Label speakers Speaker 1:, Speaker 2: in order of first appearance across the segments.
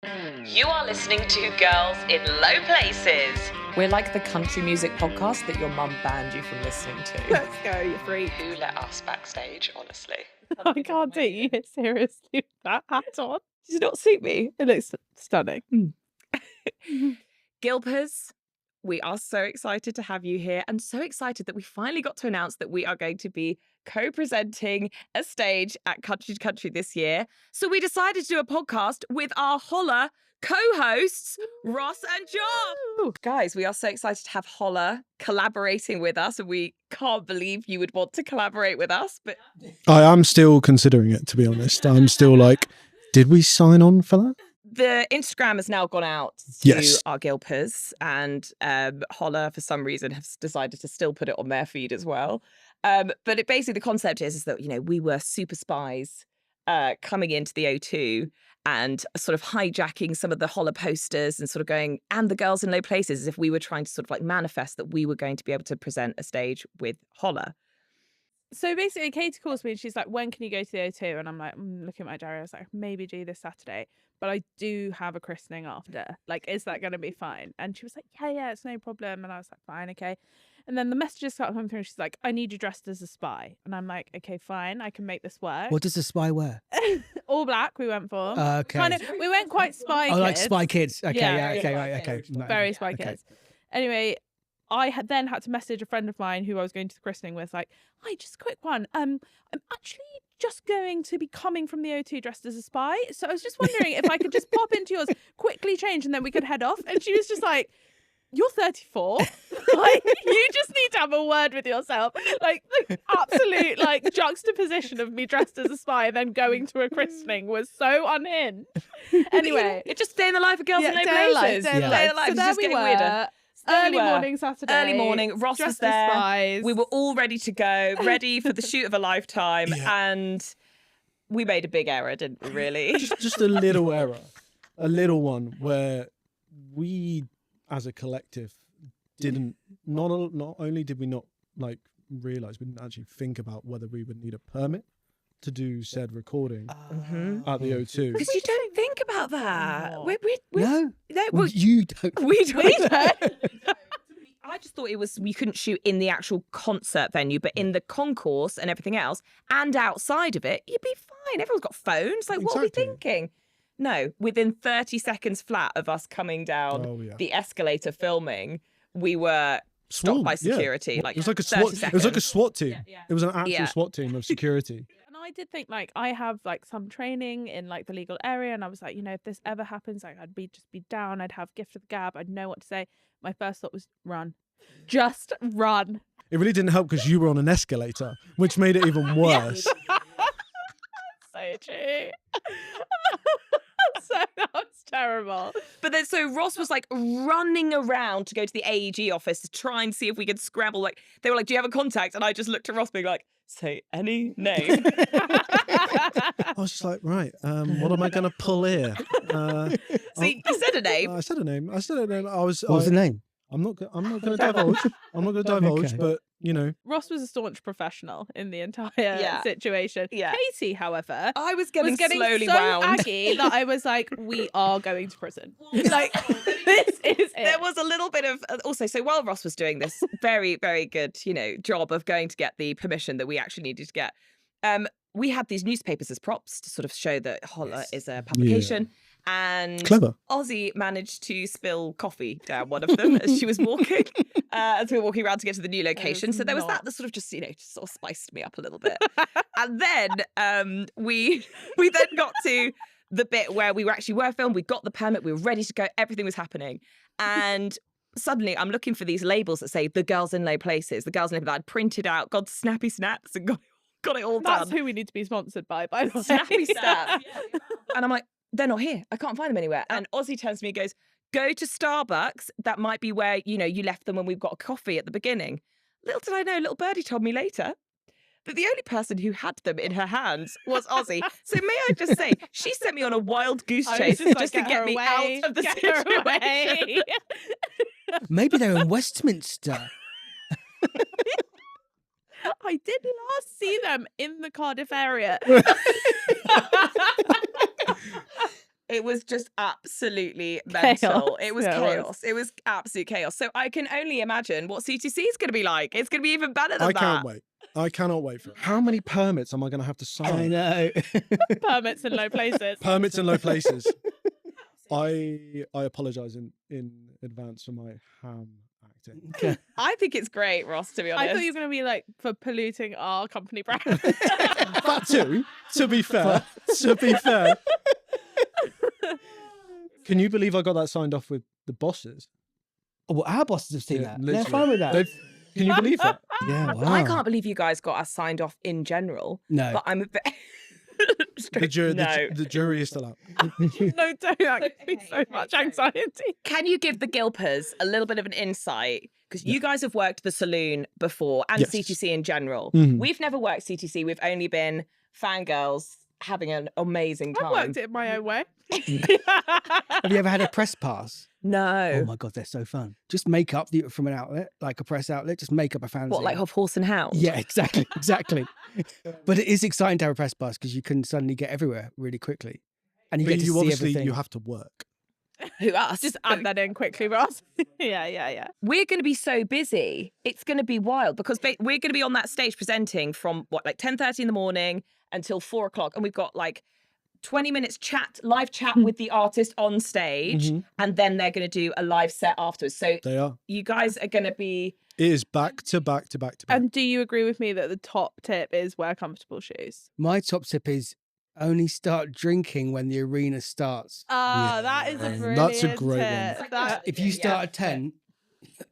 Speaker 1: You are listening to Girls in Low Places.
Speaker 2: We're like the country music podcast that your mum banned you from listening to.
Speaker 3: Let's go, you freak.
Speaker 1: Who let us backstage, honestly?
Speaker 3: I can't take you seriously with that hat on. Does it not suit me? It looks stunning.
Speaker 2: Gilpers, we are so excited to have you here and so excited that we finally got to announce that we are going to be co-presenting a stage at Country to Country this year. So we decided to do a podcast with our Holler co-hosts, Ross and Jof. Guys, we are so excited to have Holler collaborating with us, and we can't believe you would want to collaborate with us. But
Speaker 4: I am still considering it, to be honest. I'm still like, did we sign on for that?
Speaker 2: the Instagram has now gone out to
Speaker 4: Yes.
Speaker 2: our Gilpers, and Holler, for some reason, has decided to still put it on their feed as well. But it basically, the concept is that, you know, we were super spies coming into the O2 and sort of hijacking some of the Holler posters and sort of going, and the Girls in Low Places, as if we were trying to sort of like manifest that we were going to be able to present a stage with Holler.
Speaker 3: So basically, Katie calls me and she's like, when can you go to the O2? And I'm like, looking at my diary, I was like, maybe do this Saturday. But I do have a christening after. Like, is that going to be fine? And she was like, yeah, it's no problem. And I was like, fine, okay. And then the messages start coming through and she's like, I need you dressed as a spy. And I'm like, okay, fine, I can make this work.
Speaker 5: What does the spy wear?
Speaker 3: All black we went for.
Speaker 5: Okay.
Speaker 3: Kind of, we went quite spy
Speaker 5: Oh,
Speaker 3: kids.
Speaker 5: like Spy Kids. Okay,
Speaker 3: Yeah,
Speaker 5: yeah, okay, right, okay. No,
Speaker 3: Very spy
Speaker 5: okay.
Speaker 3: kids. Anyway, I had then had to message a friend of mine who I was going to the christening with, like, hi, just a quick one. I'm actually just going to be coming from the O2 dressed as a spy. So I was just wondering if I could just pop into yours, quickly change, and then we could head off. And she was just like, you're 34. Like, you just need to have a word with yourself. Like the absolute like juxtaposition of me dressed as a spy and then going to a christening was so unhinged. Anyway,
Speaker 2: It's just staying the life of Girls in Low
Speaker 3: day of life,
Speaker 2: Places.
Speaker 3: day of
Speaker 5: Yeah.
Speaker 3: life.
Speaker 2: Day of life
Speaker 3: So
Speaker 2: is
Speaker 3: there
Speaker 2: just
Speaker 3: we
Speaker 2: getting
Speaker 3: were.
Speaker 2: weirder.
Speaker 3: Early
Speaker 2: we were.
Speaker 3: morning Saturday.
Speaker 2: Early morning. Ross was
Speaker 3: dressed as
Speaker 2: there.
Speaker 3: spies.
Speaker 2: We were all ready to go, ready for the shoot of a lifetime, and we made a big error, didn't we, really?
Speaker 4: Just a little error, a little one where we, as a collective, didn't not only did we not like realize, we didn't actually think about whether we would need a permit to do said recording at the O2.
Speaker 2: Because you don't think about that.
Speaker 3: No.
Speaker 2: We
Speaker 5: No,
Speaker 2: no,
Speaker 5: well, you don't.
Speaker 2: we don't. I just thought it was, we couldn't shoot in the actual concert venue, but in the concourse and everything else, and outside of it, you'd be fine. Everyone's got phones. Like, what are we
Speaker 4: Exactly.
Speaker 2: thinking? No, within 30 seconds flat of us coming down
Speaker 4: Oh, yeah.
Speaker 2: the escalator filming, we were stopped by
Speaker 4: Swarmed, yeah.
Speaker 2: security. Like,
Speaker 4: It was like a
Speaker 2: 30
Speaker 4: SWAT. It was like a
Speaker 2: seconds.
Speaker 4: SWAT team. It was an actual
Speaker 2: Yeah.
Speaker 4: SWAT team of security.
Speaker 3: And I did think, like, I have like some training in like the legal area, and I was like, you know, if this ever happens, like, I'd just be down. I'd have gift of the gab. I'd know what to say. My first thought was run, just run.
Speaker 4: It really didn't help because you were on an escalator, which made it even worse.
Speaker 3: So true. So that was terrible.
Speaker 2: But then, so Ross was like running around to go to the AEG office to try and see if we could scramble. Like, they were like, do you have a contact? And I just looked at Ross being like, say any name.
Speaker 4: I was just like, right, what am I going to pull here?
Speaker 2: See, you said a name.
Speaker 4: I said a name. I was.
Speaker 5: What was the name?
Speaker 4: I'm not going to divulge. I'm not going to divulge.
Speaker 5: Okay.
Speaker 4: But you know,
Speaker 3: Ross was a staunch professional in the entire
Speaker 2: Yeah.
Speaker 3: situation.
Speaker 2: Yeah.
Speaker 3: Katie, however,
Speaker 2: I was
Speaker 3: was getting
Speaker 2: slowly
Speaker 3: so
Speaker 2: wound.
Speaker 3: aggy that I was like, we are going to prison. Like, this is it.
Speaker 2: There was a little bit of also, so while Ross was doing this very, very good, you know, job of going to get the permission that we actually needed to get, we had these newspapers as props to sort of show that Holler is a publication. And
Speaker 4: Clever.
Speaker 2: Ozzy managed to spill coffee down one of them as she was walking, as we were walking around to get to the new location. So there was that sort of just, you know, just sort of spiced me up a little bit. And then we then got to the bit where we were filmed, we got the permit, we were ready to go, everything was happening. And suddenly I'm looking for these labels that say the Girls in Low Places, the Girls in Low Places. I'd printed out, got snappy snaps and got it all
Speaker 3: That's
Speaker 2: done.
Speaker 3: who we need to be sponsored by the way.
Speaker 2: Snappy snaps. And I'm like, they're not here. I can't find them anywhere. And Ozzy turns to me and goes, go to Starbucks. That might be where, you know, you left them when we've got a coffee at the beginning. Little did I know, little birdie told me later that the only person who had them in her hands was Ozzy. So may I just say, she sent me on a wild goose
Speaker 3: I was
Speaker 2: chase
Speaker 3: just like,
Speaker 2: just to get
Speaker 3: her
Speaker 2: me
Speaker 3: away,
Speaker 2: out of the
Speaker 3: get her
Speaker 2: situation.
Speaker 3: away.
Speaker 5: Maybe they're in Westminster.
Speaker 3: I did last see them in the Cardiff area.
Speaker 2: It was just absolutely mental.
Speaker 3: Chaos.
Speaker 2: It was
Speaker 3: Yeah, it was.
Speaker 2: chaos. It was absolute chaos. So I can only imagine what C2C is going to be like. It's going to be even better than
Speaker 4: I
Speaker 2: that.
Speaker 4: can't wait. I cannot wait for it. How many permits am I going to have to
Speaker 5: I
Speaker 4: sign?
Speaker 5: know.
Speaker 3: Permits in low places.
Speaker 4: Permits in low places. I apologise in advance for my ham acting.
Speaker 5: Okay.
Speaker 2: I think it's great, Ross, to be honest.
Speaker 3: I thought you were going to be like, for polluting our company brand.
Speaker 4: That too, to be fair. Can you believe I got that signed off with the bosses?
Speaker 5: Oh, well, our bosses have seen
Speaker 4: Yeah,
Speaker 5: that. They're
Speaker 4: literally.
Speaker 5: fine with that.
Speaker 4: Can you believe that?
Speaker 5: Yeah, wow.
Speaker 2: I can't believe you guys got us signed off in general.
Speaker 5: No.
Speaker 2: But I'm a bit...
Speaker 4: The
Speaker 2: No.
Speaker 4: jury is still out.
Speaker 3: No, don't. That gives me so much anxiety.
Speaker 2: Can you give the Gilpers a little bit of an insight? Because you guys have worked the Saloon before and
Speaker 4: Yes.
Speaker 2: C2C in general.
Speaker 4: Mhm.
Speaker 2: We've never worked C2C. We've only been fangirls having an amazing
Speaker 3: I
Speaker 2: time.
Speaker 3: worked it my own way.
Speaker 5: Have you ever had a press pass? Oh
Speaker 2: No.
Speaker 5: my God, they're so fun. Just make up from an outlet, like a press outlet, just make up a fanzine.
Speaker 2: What, like of Horse and Hound?
Speaker 5: Yeah, exactly. But it is exciting to have a press pass because you can suddenly get everywhere really quickly. And you
Speaker 4: But
Speaker 5: get to
Speaker 4: you
Speaker 5: see
Speaker 4: obviously
Speaker 5: everything.
Speaker 4: you have to work.
Speaker 2: Who us?
Speaker 3: Just add that in quickly, Ross. Yeah.
Speaker 2: We're going to be so busy. It's going to be wild because we're going to be on that stage presenting from like 10:30 in the morning until 4 o'clock. And we've got like 20 minutes live chat with the artist on stage.
Speaker 4: Mhm.
Speaker 2: And then they're going to do a live set afterwards. So
Speaker 4: They are.
Speaker 2: you guys are going to be...
Speaker 4: It is back to back to back to back.
Speaker 3: And do you agree with me that the top tip is wear comfortable shoes?
Speaker 5: My top tip is only start drinking when the arena starts.
Speaker 3: Ah, that is a
Speaker 4: Yeah,
Speaker 3: brilliant
Speaker 4: that's a great
Speaker 3: tip.
Speaker 4: one.
Speaker 3: That-
Speaker 5: If you start at 10,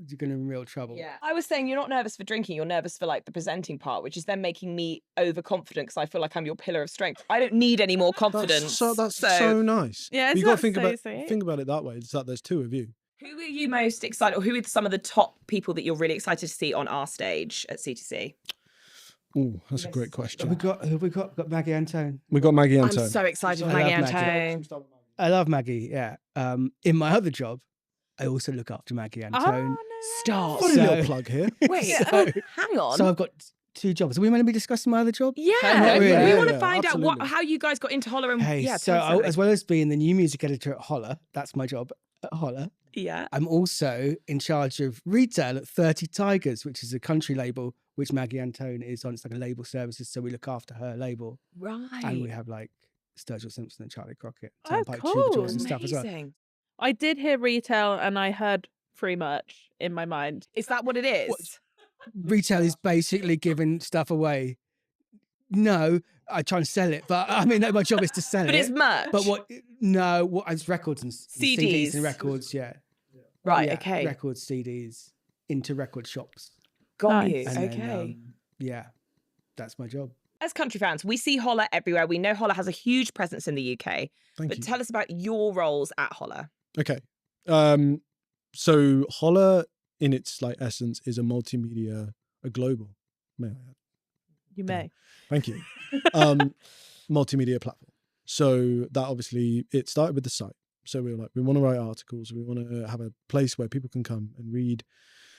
Speaker 5: you're going to be in real trouble.
Speaker 2: Yeah. I was saying you're not nervous for drinking, you're nervous for like the presenting part, which is then making me overconfident because I feel like I'm your pillar of strength. I don't need any more confidence.
Speaker 4: That's so nice.
Speaker 3: Yeah,
Speaker 4: you
Speaker 3: isn't
Speaker 4: got to
Speaker 3: that
Speaker 4: think
Speaker 3: so
Speaker 4: about
Speaker 3: sweet?
Speaker 4: think about it that way. It's that there's two of you.
Speaker 2: Who are you most excited, or who are some of the top people that you're really excited to see on our stage at C2C?
Speaker 4: Oh, that's a great
Speaker 5: Who
Speaker 4: question.
Speaker 5: we got Maggie Antone.
Speaker 4: We got Maggie
Speaker 2: I'm
Speaker 4: Antone.
Speaker 2: so excited for
Speaker 5: I
Speaker 2: Maggie
Speaker 5: love Maggie.
Speaker 2: Antone.
Speaker 5: I love Maggie, yeah. In my other job, I also look after Maggie
Speaker 3: Oh,
Speaker 5: Antone.
Speaker 3: no.
Speaker 2: Stop.
Speaker 4: Funny
Speaker 5: So-
Speaker 4: little plug here.
Speaker 2: Wait,
Speaker 5: So-
Speaker 2: hang on.
Speaker 5: So I've got 2 jobs. Are we meant to be discussing my other job?
Speaker 2: Yeah,
Speaker 5: Not really.
Speaker 2: we
Speaker 5: Yeah,
Speaker 2: want to
Speaker 4: yeah,
Speaker 2: find out
Speaker 4: absolutely.
Speaker 2: how you guys got into Holler and
Speaker 5: Hey,
Speaker 2: yeah.
Speaker 5: so
Speaker 2: tell us everything.
Speaker 5: as well as being the new music editor at Holler, that's my job at Holler,
Speaker 2: Yeah.
Speaker 5: I'm also in charge of retail at 30 Tigers, which is a country label, which Maggie Antone is on. It's like a label services, so we look after her label.
Speaker 2: Right.
Speaker 5: And we have like Sturgill Simpson and Charlie Crockett,
Speaker 3: Oh,
Speaker 5: Turnpike
Speaker 3: cool.
Speaker 5: Troubadours and stuff as well.
Speaker 2: Amazing.
Speaker 3: I did hear retail and I heard free merch in my mind.
Speaker 2: Is that what it is?
Speaker 5: What? Retail is basically giving stuff away. No, I try and sell it, but I mean, my job is to sell
Speaker 2: But
Speaker 5: it.
Speaker 2: it's merch.
Speaker 5: But what it's records and CDs and records, yeah.
Speaker 2: Right,
Speaker 5: Yeah,
Speaker 2: okay.
Speaker 5: Records, CDs into record shops.
Speaker 2: Got
Speaker 3: Nice.
Speaker 2: you.
Speaker 5: And
Speaker 2: Okay.
Speaker 5: then, yeah, that's my job.
Speaker 2: As country fans, we see Holler everywhere. We know Holler has a huge presence in the UK.
Speaker 4: Thank
Speaker 2: But
Speaker 4: you.
Speaker 2: tell us about your roles at Holler.
Speaker 4: Okay. So Holler in its like essence is a multimedia, a global. May I add?
Speaker 3: You may.
Speaker 4: Thank you. Multimedia platform. So that obviously it started with the site. So we were like, we want to write articles. We want to have a place where people can come and read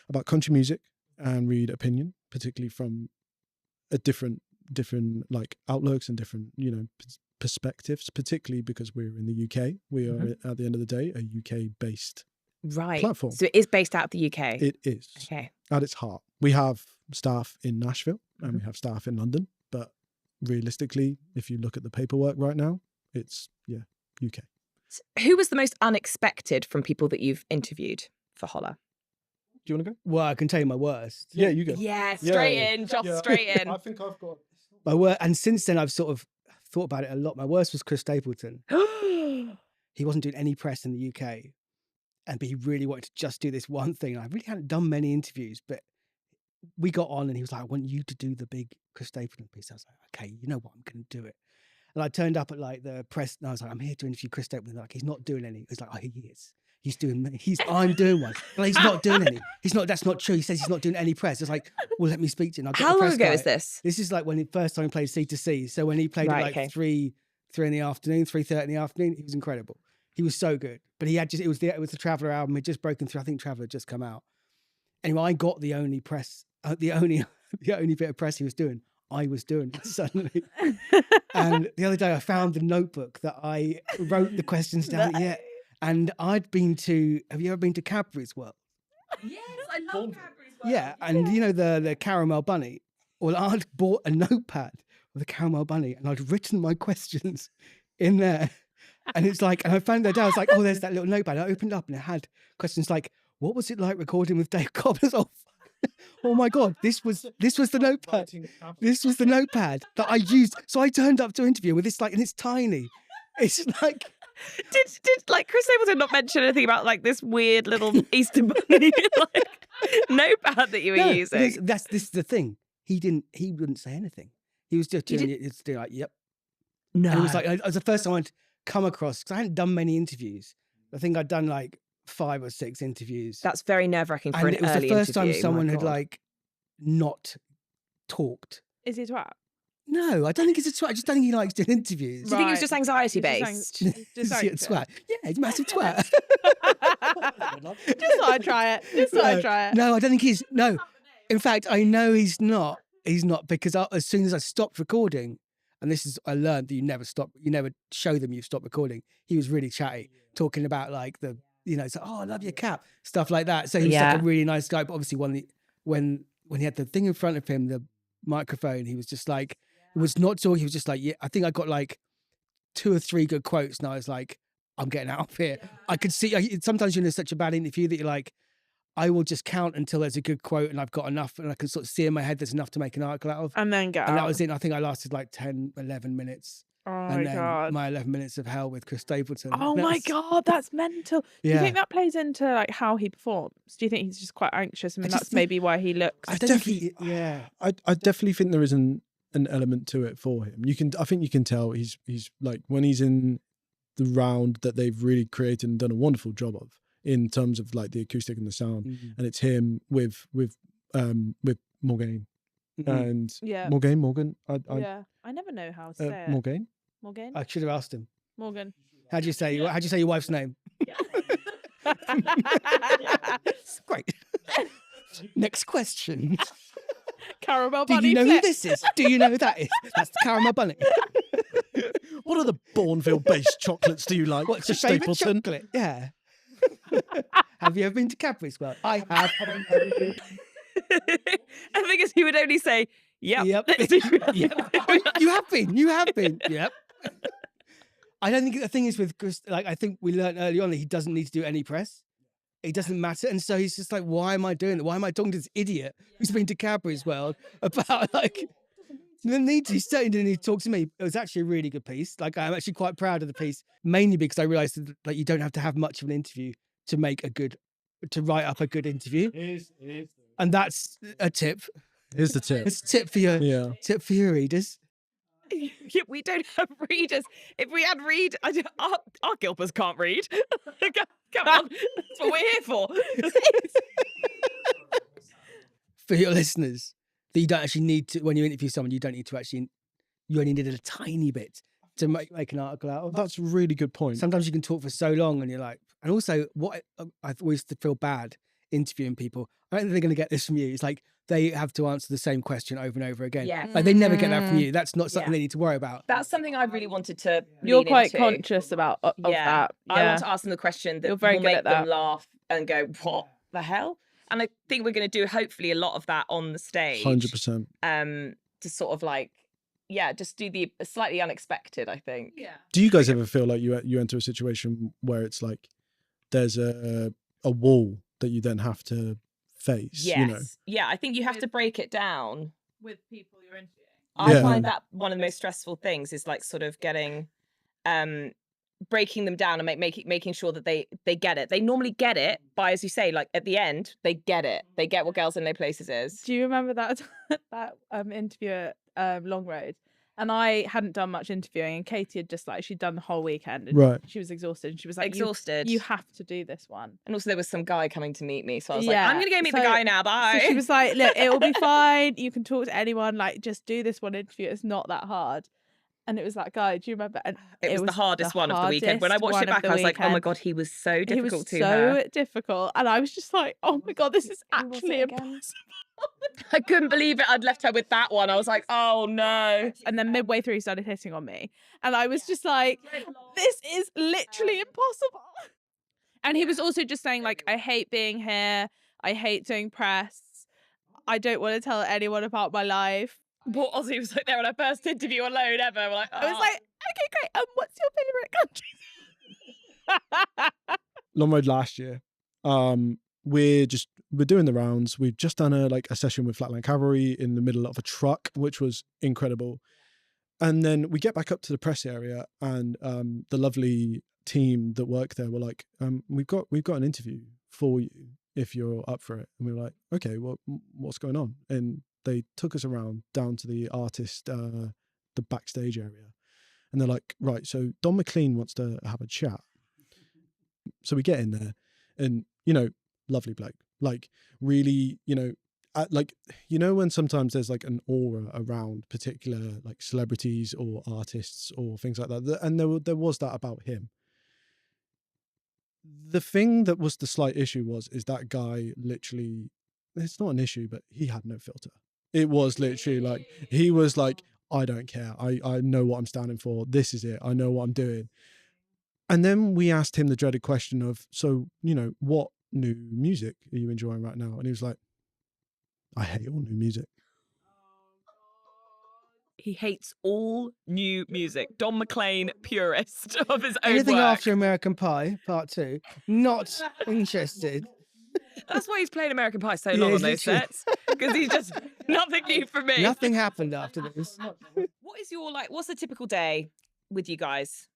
Speaker 4: about country music and read opinion, particularly from a different like outlooks and different, perspectives, particularly because we're in the UK. We are at the end of the day, a UK based
Speaker 2: Right.
Speaker 4: platform.
Speaker 2: So it is based out of the UK.
Speaker 4: It is
Speaker 2: Okay.
Speaker 4: at its heart. We have staff in Nashville and we have staff in London, but realistically, if you look at the paperwork right now, it's UK.
Speaker 2: Who was the most unexpected from people that you've interviewed for Holler?
Speaker 4: Do you want to go?
Speaker 5: Well, I can tell you my worst.
Speaker 4: Yeah, you go.
Speaker 2: Yeah,
Speaker 4: Yeah,
Speaker 2: straight
Speaker 4: yeah.
Speaker 2: in, Jof,
Speaker 4: Yeah.
Speaker 2: straight in.
Speaker 4: I think I've got.
Speaker 5: My worst, and since then I've sort of thought about it a lot. My worst was Chris Stapleton. He wasn't doing any press in the UK, but he really wanted to just do this one thing. I really hadn't done many interviews, but we got on and he was like, I want you to do the big Chris Stapleton piece. I was like, okay, you know what, I'm going to do it. And I turned up at like the press and I was like, I'm here to interview Chris Stapleton. They're like, he's not doing any. He was like, oh, he is. I'm doing one. Well, he's not doing any. That's not true. He says he's not doing any press. It's like, well, let me speak to him.
Speaker 2: How long ago is this?
Speaker 5: This is like when he first time he played C2C. So when he played
Speaker 2: Right,
Speaker 5: at like
Speaker 2: okay.
Speaker 5: 3 in the afternoon, 3:30 in the afternoon, he was incredible. He was so good. But he had it was the Traveller album. It just broken through. I think Traveller had just come out. Anyway, I got the only press, the only bit of press he was doing. I was doing it suddenly. And the other day I found the notebook that I wrote the questions down. Yeah. And I'd been to, have you ever been to Cadbury's World?
Speaker 2: Yes, I love Cadbury's World.
Speaker 5: Yeah. And you know, the caramel bunny? Well, I'd bought a notepad with a caramel bunny and I'd written my questions in there. And it's like, and I found that down. I was like, oh, there's that little notepad. I opened up and it had questions like, what was it like recording with Dave Cobb? Oh my God, this was the notepad. This was the notepad that I used. So I turned up to interview with this, like, and it's tiny. It's like,
Speaker 2: Did like Chris Stapleton not mention anything about like this weird little Easter bunny like notepad that you were using?
Speaker 5: This is the thing. He wouldn't say anything. He was just doing it. It's like, yep.
Speaker 2: No.
Speaker 5: And it was like, it was the first time I'd come across, because I hadn't done many interviews. I think I'd done like 5 or 6 interviews.
Speaker 2: That's very nerve-wracking for
Speaker 5: and
Speaker 2: an
Speaker 5: it was
Speaker 2: early
Speaker 5: the first
Speaker 2: interview.
Speaker 5: time someone
Speaker 2: My
Speaker 5: had
Speaker 2: God.
Speaker 5: like not talked.
Speaker 3: Is he a twat?
Speaker 5: No, I don't think he's a twat. I just don't think he likes doing interviews.
Speaker 2: Do you think it was just
Speaker 3: Right.
Speaker 2: anxiety
Speaker 3: He's
Speaker 2: based?
Speaker 3: just
Speaker 5: Is he a twat? Yeah, he's a massive twat.
Speaker 3: Just thought I'd try it. Just thought I'd try it.
Speaker 5: No, I don't think he's. No, in fact, I know he's not. He's not, because as soon as I stopped recording, and this is, I learned that you never show them you've stopped recording. He was really chatty, talking about like the, you know, so, oh, I love your cap, stuff like that. So he was like a really nice guy. But obviously, when he had the thing in front of him, the microphone, he was just like, was not talking. He was just like, yeah. I think I got like 2 or 3 good quotes, and I was like, I'm getting out of here. I could see. Sometimes you're in such a bad interview that you're like, I will just count until there's a good quote and I've got enough, and I can sort of see in my head there's enough to make an article out of.
Speaker 3: And then get
Speaker 5: And
Speaker 3: out.
Speaker 5: that was it. I think I lasted like 10, 11 minutes.
Speaker 3: Oh
Speaker 5: and
Speaker 3: my
Speaker 5: then
Speaker 3: God.
Speaker 5: my 11 minutes of hell with Chris Stapleton.
Speaker 3: Oh my
Speaker 5: That's-
Speaker 3: God, that's mental. Do you
Speaker 5: Yeah.
Speaker 3: think that plays into like how he performs? Do you think he's just quite anxious? I mean,
Speaker 5: just
Speaker 3: that's
Speaker 5: think-
Speaker 3: maybe why he looks.
Speaker 5: I don't think yeah.
Speaker 4: I definitely think there is an element to it for him. I think you can tell he's like, when he's in the round that they've really created and done a wonderful job of in terms of like the acoustic and the sound, and it's him with Morgan and
Speaker 3: Yeah.
Speaker 4: Morgan.
Speaker 3: Yeah. I never know how to say it.
Speaker 4: Morgan.
Speaker 3: Morgan?
Speaker 5: I should have asked him.
Speaker 3: Morgan.
Speaker 5: How'd you say your wife's name? Great. Next question.
Speaker 3: Caramel
Speaker 5: Do
Speaker 3: bunny.
Speaker 5: you know who
Speaker 3: flip.
Speaker 5: this is? Do you know who that is? That's the caramel bunny.
Speaker 4: What other Bourneville-based chocolates do you like?
Speaker 5: What's your favourite
Speaker 4: Stapleton?
Speaker 5: chocolate? Yeah. Have you ever been to Cadbury's World? I have.
Speaker 2: I think is he would only say, "Yep."
Speaker 5: Yep. Yep. You have been. You have been. Yep. I don't think the thing is with Chris, like, I think we learned early on that he doesn't need to do any press. It doesn't matter. And so he's just like, why am I doing it? Why am I talking to this idiot who's been to Cadbury's World about like, he certainly didn't need to talk to me. It was actually a really good piece. Like, I'm actually quite proud of the piece, mainly because I realized that like, you don't have to have much of an interview to write up a good interview. And that's a tip.
Speaker 4: Here's the tip.
Speaker 5: It's a tip for your readers.
Speaker 2: Yeah, we don't have readers. If we had our Gilpers can't read. Come on, that's what we're here for.
Speaker 5: For your listeners, that you don't actually need to, when you interview someone, you don't need to actually, you only needed a tiny bit to make an article out of.
Speaker 4: That's a really good point.
Speaker 5: Sometimes you can talk for so long and you're like, and also what I always feel bad interviewing people. I don't think they're going to get this from you. It's like they have to answer the same question over and over again.
Speaker 2: Yeah.
Speaker 5: Like they never get that from you. That's not something
Speaker 2: Yeah.
Speaker 5: they need to worry about.
Speaker 2: That's something I really wanted to.
Speaker 3: You're
Speaker 2: lean
Speaker 3: quite
Speaker 2: into.
Speaker 3: conscious about of that.
Speaker 2: I
Speaker 3: Yeah.
Speaker 2: want to ask them the question that
Speaker 3: You're very
Speaker 2: will
Speaker 3: good
Speaker 2: make
Speaker 3: at that.
Speaker 2: them laugh and go, "What the hell?" And I think we're going to do hopefully a lot of that on the stage.
Speaker 4: 100%.
Speaker 2: To sort of like, yeah, just do the slightly unexpected. I think. Yeah.
Speaker 4: Do you guys ever feel like you enter a situation where it's like there's a wall that you then have to face?
Speaker 2: Yes.
Speaker 4: You know?
Speaker 2: Yeah, I think you have to break it down.
Speaker 3: With people you're interviewing.
Speaker 2: I
Speaker 4: Yeah.
Speaker 2: find that one of the most stressful things is like sort of getting, breaking them down and making sure that they get it. They normally get it by, as you say, like at the end, they get it. They get what Girls in Low Places is.
Speaker 3: Do you remember that interview at Long Road? And I hadn't done much interviewing, and Katie had just like, she'd done the whole weekend and
Speaker 4: Right.
Speaker 3: she was exhausted. And she was like,
Speaker 2: Exhausted.
Speaker 3: You have to do this one.
Speaker 2: And also there was some guy coming to meet me. So I was
Speaker 3: Yeah,
Speaker 2: like, I'm going to go meet the
Speaker 3: so-
Speaker 2: guy now. Bye.
Speaker 3: So she was like, look, it will be fine. You can talk to anyone. Like, just do this one interview. It's not that hard. And it was that guy. Do you remember? And
Speaker 2: It was the hardest one of the weekend. When I
Speaker 3: hardest
Speaker 2: watched it
Speaker 3: one of
Speaker 2: back,
Speaker 3: the
Speaker 2: I was like, oh my
Speaker 3: weekend.
Speaker 2: God, he was so
Speaker 3: He
Speaker 2: difficult
Speaker 3: was
Speaker 2: to
Speaker 3: so
Speaker 2: her.
Speaker 3: difficult. And I was just like, oh my God, this is
Speaker 1: Who was
Speaker 3: actually
Speaker 1: it again?
Speaker 3: impossible.
Speaker 2: I couldn't believe it. I'd left her with that one. I was like, oh no.
Speaker 3: And then midway through, he started hitting on me. And I was just like, this is literally impossible. And he was also just saying, like, I hate being here. I hate doing press. I don't want to tell anyone about my life.
Speaker 2: Poor Ozzy was like there on her first interview alone ever. We're like,
Speaker 3: I was
Speaker 2: "Oh."
Speaker 3: like, okay, great. What's your favorite country?
Speaker 4: Long Road last year. We're doing the rounds. We've just done a session with Flatland Cavalry in the middle of a truck, which was incredible. And then we get back up to the press area, and the lovely team that work there were like, we've got an interview for you if you're up for it. And we were like, okay, what's going on? And they took us around down to the artist, the backstage area. And they're like, right, so Don McLean wants to have a chat. So we get in there, and, lovely bloke, like really, when sometimes there's like an aura around particular like celebrities or artists or things like that. And there was that about him. The thing that was the slight issue is that guy literally, it's not an issue, but he had no filter. It was literally like, he was like, I don't care. I know what I'm standing for. This is it. I know what I'm doing. And then we asked him the dreaded question of, so, what new music are you enjoying right now? And he was like, I hate all new music.
Speaker 2: He hates all new music. Don McLean, purist of his own
Speaker 5: Anything
Speaker 2: work.
Speaker 5: after American Pie Part 2, not interested.
Speaker 2: That's why he's playing American Pie so
Speaker 5: Yeah,
Speaker 2: long on
Speaker 5: he's
Speaker 2: those
Speaker 5: literally-
Speaker 2: sets. Because he's just nothing new for me.
Speaker 5: Nothing happened after this.
Speaker 2: What is what's a typical day with you guys?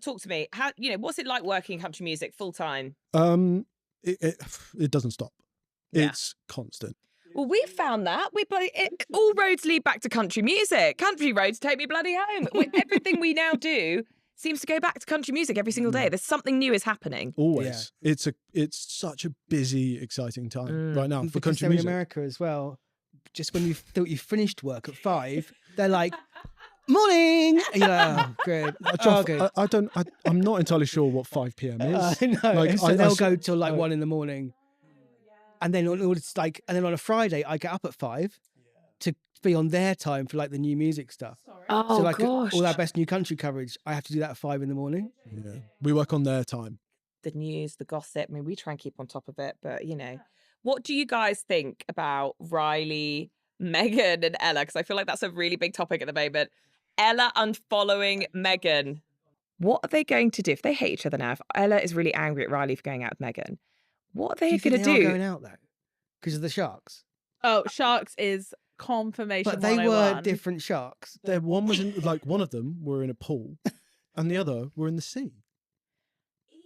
Speaker 2: Talk to me. How, what's it like working in country music full time?
Speaker 4: It doesn't stop.
Speaker 2: Yeah.
Speaker 4: It's constant.
Speaker 2: Well, we found that all roads lead back to country music. Country roads take me bloody home. Everything we now do seems to go back to country music every single day. There's something new is happening.
Speaker 4: Always. Yeah. It's such a busy, exciting time right now for
Speaker 5: Because
Speaker 4: country
Speaker 5: they're
Speaker 4: music.
Speaker 5: in America as well. Just when you thought you finished work at 5, they're like, morning. And you're like, oh, great.
Speaker 4: Jof, I'm not entirely sure what 5 p.m. is.
Speaker 5: I know.
Speaker 4: Like,
Speaker 5: So they'll go till like 1 in the morning. And then on a Friday, I get up at 5 to be on their time for like the new music stuff.
Speaker 2: Oh,
Speaker 5: So like
Speaker 2: gosh.
Speaker 5: all our best new country coverage, I have to do that at 5 in the morning.
Speaker 4: Yeah. We work on their time.
Speaker 2: The news, the gossip. I mean, we try and keep on top of it, but what do you guys think about Riley, Megan, and Ella? Because I feel like that's a really big topic at the moment. Ella unfollowing Megan. What are they going to do if they hate each other now? If Ella is really angry at Riley for going out with Megan, what are they going to
Speaker 5: They are
Speaker 2: do?
Speaker 5: going out though because of the sharks.
Speaker 3: Oh, sharks is confirmation.
Speaker 5: But they were
Speaker 3: 101.
Speaker 5: different sharks.
Speaker 4: One was in, like, one of them were in a pool, and the other were in the sea.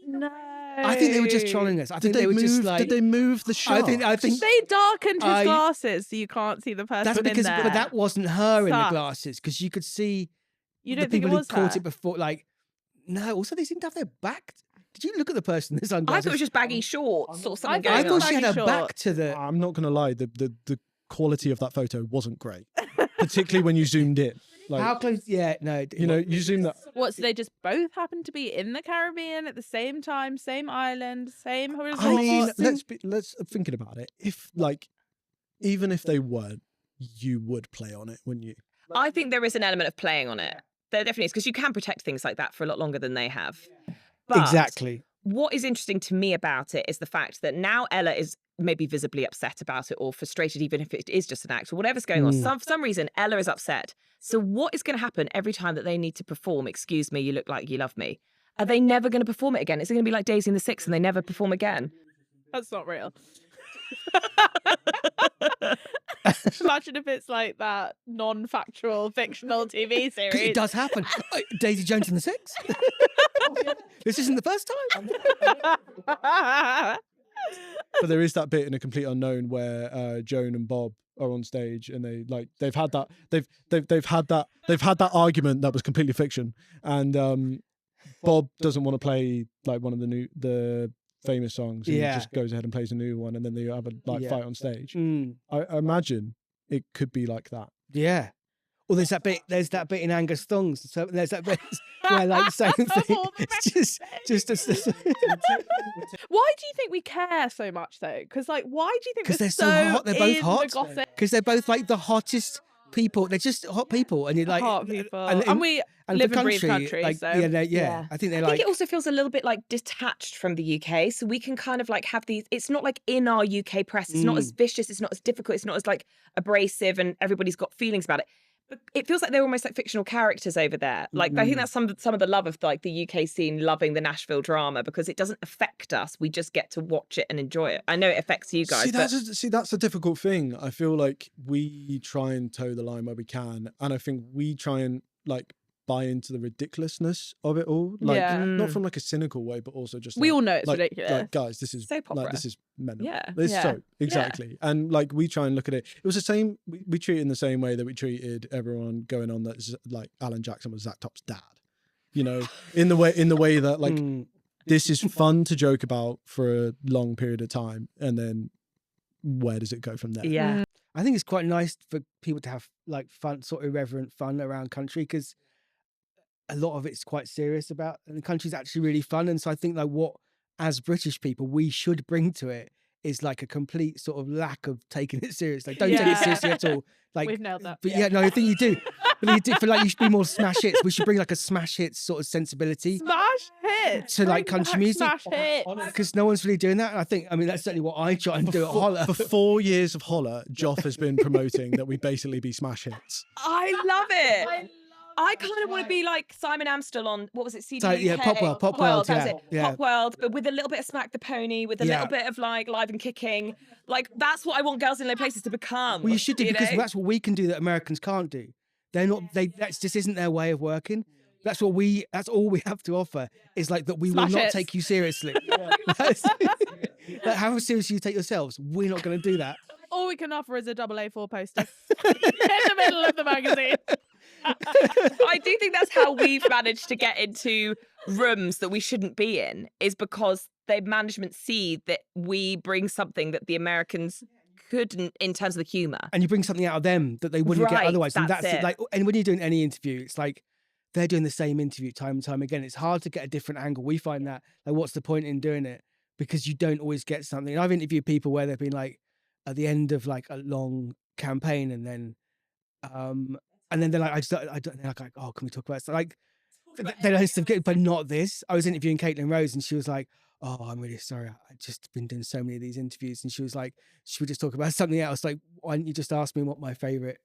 Speaker 3: No.
Speaker 5: I think they were just trolling us. I think they were just like.
Speaker 4: Did they move the shark?
Speaker 5: I think
Speaker 3: They darkened his glasses so you can't see the person
Speaker 5: that's because,
Speaker 3: in there.
Speaker 5: but that wasn't her in the
Speaker 3: Sus.
Speaker 5: glasses because you could see
Speaker 3: You
Speaker 5: the
Speaker 3: don't think
Speaker 5: people
Speaker 3: it was
Speaker 5: who caught
Speaker 3: her?
Speaker 5: it before. Like, no. Also, they seemed to have their back. Did you look at the person in the
Speaker 2: I
Speaker 5: sunglasses?
Speaker 2: thought it was just baggy shorts or something
Speaker 3: I
Speaker 5: I
Speaker 2: going
Speaker 5: thought
Speaker 2: on.
Speaker 5: she had her
Speaker 3: Baggy
Speaker 5: back
Speaker 3: shorts.
Speaker 5: to the.
Speaker 4: I'm not going to lie. The quality of that photo wasn't great, particularly when you zoomed in. Like,
Speaker 5: How close? Yeah, no.
Speaker 4: you zoom that.
Speaker 3: What, so they just both happened to be in the Caribbean at the same time, same island, same resort?
Speaker 4: I mean, let's thinking about it. If even if they weren't, you would play on it, wouldn't you?
Speaker 2: I think there is an element of playing on it. There definitely is, because you can protect things like that for a lot longer than they have. But
Speaker 5: Exactly.
Speaker 2: what is interesting to me about it is the fact that now Ella is maybe visibly upset about it or frustrated, even if it is just an act or whatever's going on. For some reason, Ella is upset. So what is going to happen every time that they need to perform, excuse me, you look like you love me? Are they never going to perform it again? Is it going to be like Daisy and the Six and they never perform again?
Speaker 3: That's not real. Imagine if it's like that non-factual fictional TV
Speaker 5: Because
Speaker 3: series.
Speaker 5: it does happen. Daisy Jones and the Six. This isn't the first time.
Speaker 4: But there is that bit in A Complete Unknown where Joan and Bob are on stage and they've had that argument that was completely fiction, and Bob doesn't want to play like one of the famous songs, and he just goes ahead and plays a new one, and then they have a fight on stage. I imagine it could be like that.
Speaker 5: Yeah. Or there's that bit in Angus Thongs. So there's that bit where like same thing. It's just
Speaker 3: Why do you think we care so much though? Because like, why do you think
Speaker 5: because
Speaker 3: we're
Speaker 5: they're so hot. They're both
Speaker 3: in
Speaker 5: hot.
Speaker 3: the gossip?
Speaker 5: Because they're both like the hottest people. They're just hot people, and you're like
Speaker 3: Hot people,
Speaker 5: and
Speaker 3: we
Speaker 5: and
Speaker 3: live
Speaker 5: for
Speaker 3: and breathe country.
Speaker 5: Like,
Speaker 3: So
Speaker 5: yeah. I think they're
Speaker 2: I
Speaker 5: like.
Speaker 2: think it also feels a little bit like detached from the UK. So we can kind of like have these, it's not like in our UK press. It's not as vicious. It's not as difficult. It's not as like abrasive and everybody's got feelings about it. But it feels like they're almost like fictional characters over there. Like I think that's some of the love of like the UK scene loving the Nashville drama because it doesn't affect us. We just get to watch it and enjoy it. I know it affects you guys.
Speaker 4: That's a difficult thing. I feel like we try and toe the line where we can, and I think we try and like buy into the ridiculousness of it all. Like not from like a cynical way, but also just
Speaker 3: we
Speaker 4: like,
Speaker 3: all know it's
Speaker 4: like,
Speaker 3: ridiculous.
Speaker 4: Like, guys, this is
Speaker 2: soap opera.
Speaker 4: like this is mental.
Speaker 2: Yeah.
Speaker 4: It's
Speaker 3: Yeah.
Speaker 4: soap, exactly. And like we try and look at it. It was the same. We treat it in the same way that we treated everyone going on that like Alan Jackson was Zach Top's dad. You know, in the way that like this is fun to joke about for a long period of time, and then where does it go from there?
Speaker 2: Yeah.
Speaker 5: I think it's quite nice for people to have like fun, sort of irreverent fun around country because a lot of it's quite serious about, and the country's actually really fun. And so I think like what, as British people, we should bring to it is like a complete sort of lack of taking it serious. Like, don't take it seriously at all. Like,
Speaker 3: We've nailed that.
Speaker 5: But no, I think you do. But you do, for like, you should be more smash hits. We should bring like a smash hits sort of sensibility
Speaker 3: Smash hits
Speaker 5: to like
Speaker 3: Bring
Speaker 5: country
Speaker 3: back
Speaker 5: music.
Speaker 3: Smash hits.
Speaker 5: Because no one's really doing that. And I mean, that's certainly what I try and do at Holler.
Speaker 4: For 4 years of Holler, Jof has been promoting that we basically be smash hits.
Speaker 2: I love it. I kind of want to be like Simon Amstel on, what was it, CD
Speaker 5: So, yeah, Pop World,
Speaker 2: that was
Speaker 5: yeah,
Speaker 2: it.
Speaker 5: yeah.
Speaker 2: Pop World, but with a little bit of Smack the Pony, with a little bit of like Live and Kicking. Like, that's what I want Girls in Low Places to become.
Speaker 5: Well, you should do, because
Speaker 2: know?
Speaker 5: that's what we can do that Americans can't do. They're not, that just isn't their way of working. That's all we have to offer is like that we
Speaker 3: Smash
Speaker 5: will not
Speaker 3: hits.
Speaker 5: take you seriously. Like, how seriously you take yourselves, we're not going to do that.
Speaker 3: All we can offer is a double A4 poster in the middle of the magazine.
Speaker 2: I do think that's how we've managed to get into rooms that we shouldn't be in, is because the management see that we bring something that the Americans couldn't in terms of the humour.
Speaker 5: And you bring something out of them that they wouldn't get
Speaker 2: Right,
Speaker 5: otherwise. And
Speaker 2: that's it.
Speaker 5: like, and when you're doing any interview, it's like they're doing the same interview time and time again. It's hard to get a different angle. We find that, like, what's the point in doing it? Because you don't always get something. And I've interviewed people where they've been like at the end of like a long campaign, and then they're like, they're like, oh, can we talk about it? So like, they don't, but not this. I was interviewing Caitlin Rose, and she was like, oh, I'm really sorry. I've just been doing so many of these interviews. And she was like, should we just talk about something else? Like, why don't you just ask me what my favourite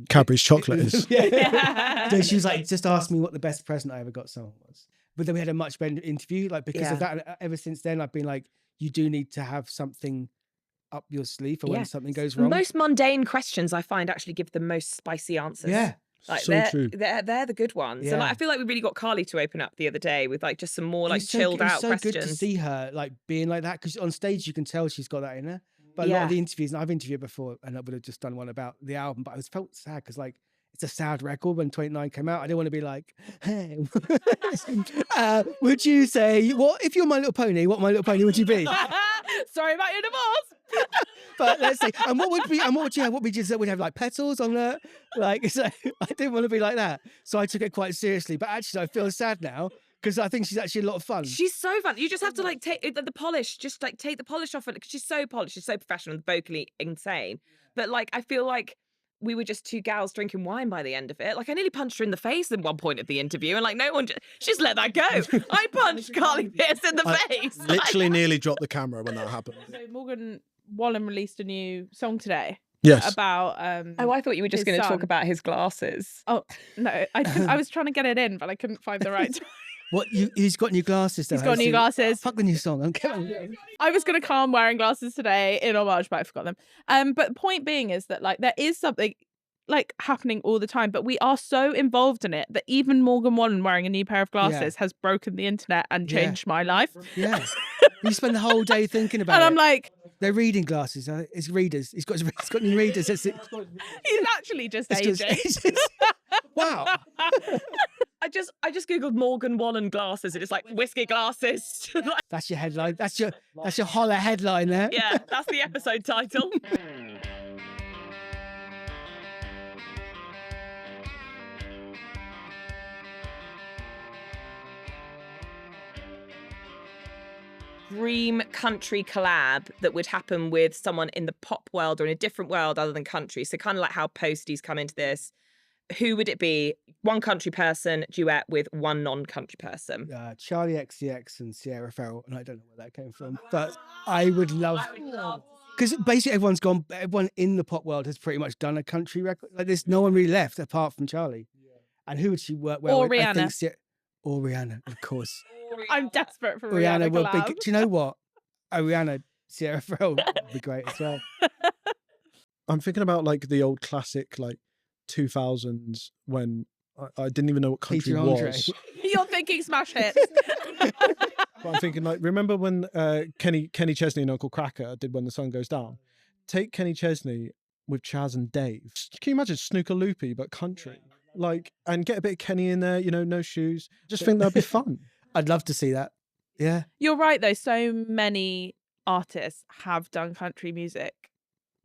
Speaker 4: Cadbury's chocolate is.
Speaker 5: So she was like, just ask me what the best present I ever got someone was. But then we had a much better interview, like, because of that. And ever since then, I've been like, you do need to have something up your sleeve for when something goes wrong.
Speaker 2: Most mundane questions I find actually give the most spicy answers.
Speaker 5: Yeah.
Speaker 2: Like
Speaker 4: So true.
Speaker 2: They're the good ones. And like, I feel like we really got Carly to open up the other day with like just some more like chilled out
Speaker 5: so
Speaker 2: questions.
Speaker 5: Good to see her like being like that, because on stage you can tell she's got that in her. But a lot of the interviews, and I've interviewed before, and I would have just done one about the album, but I felt sad because like it's a sad record when 29 came out. I didn't want to be like, hey, would you say, what if you're My Little Pony? What My Little Pony would you be?
Speaker 3: Sorry about your divorce.
Speaker 5: But let's say, and what would you have? What would have like petals on there? Like, so I didn't want to be like that, so I took it quite seriously. But actually, I feel sad now because I think she's actually a lot of fun.
Speaker 2: She's so fun. You just have to like take the polish, just like take the polish off it, because she's so polished, she's so professional and vocally insane. But like, I feel like we were just two gals drinking wine by the end of it. Like, I nearly punched her in the face at one point of the interview, and like no one just let that go. I punched Carly Pearce in the face.
Speaker 4: Literally nearly dropped the camera when that happened.
Speaker 3: So Morgan Wallen released a new song today.
Speaker 4: Yes.
Speaker 3: About
Speaker 2: Oh, I thought you were just
Speaker 3: his
Speaker 2: going to talk
Speaker 3: son.
Speaker 2: about his glasses.
Speaker 3: Oh no, I was trying to get it in, but I couldn't find the right.
Speaker 5: What, he's got new glasses though.
Speaker 3: He's got
Speaker 5: has
Speaker 3: new
Speaker 5: he?
Speaker 3: glasses.
Speaker 5: Fuck the new song. Okay.
Speaker 3: I was going to come wearing glasses today in homage, but I forgot them. But the point being is that like there is something like happening all the time, but we are so involved in it that even Morgan Wallen wearing a new pair of glasses has broken the internet and changed my life.
Speaker 5: Yeah. You spend the whole day thinking about
Speaker 3: And
Speaker 5: it.
Speaker 3: I'm like,
Speaker 5: they're reading glasses. It's readers. He's got new readers. That's it.
Speaker 3: he's actually just aging.
Speaker 5: Wow.
Speaker 2: I just googled Morgan Wallen glasses, and it's like whiskey glasses. Like,
Speaker 5: That's your headline. That's your Holler headline there.
Speaker 2: yeah, that's the episode title. dream country collab that would happen with someone in the pop world or in a different world other than country? So kind of like how Posties come into this. Who would it be? One country person duet with one non-country person.
Speaker 5: Charlie XCX and Sierra Ferrell, and I don't know where that came from, but I would love, because basically everyone in the pop world has pretty much done a country record. Like there's no one really left apart from Charlie. And who would she work well
Speaker 3: Or
Speaker 5: with? I
Speaker 3: Rihanna.
Speaker 5: think or Rihanna, of course.
Speaker 3: I'm desperate for
Speaker 5: Rihanna
Speaker 3: Rihanna
Speaker 5: will be.
Speaker 3: collab.
Speaker 5: Do you know what? Rihanna, Sierra Ferrell would be great as well.
Speaker 4: I'm thinking about like the old classic, like 2000s when I didn't even know what country
Speaker 5: Peter Andre.
Speaker 4: was.
Speaker 3: You're thinking smash hits.
Speaker 4: But I'm thinking like, remember when Kenny Chesney and Uncle Cracker did When the Sun Goes Down? Take Kenny Chesney with Chaz and Dave. Can you imagine Snooker Loopy but country? Like, and get a bit of Kenny in there, you know, no shoes. Just think that'd be fun.
Speaker 5: I'd love to see that. Yeah.
Speaker 3: You're right though. So many artists have done country music,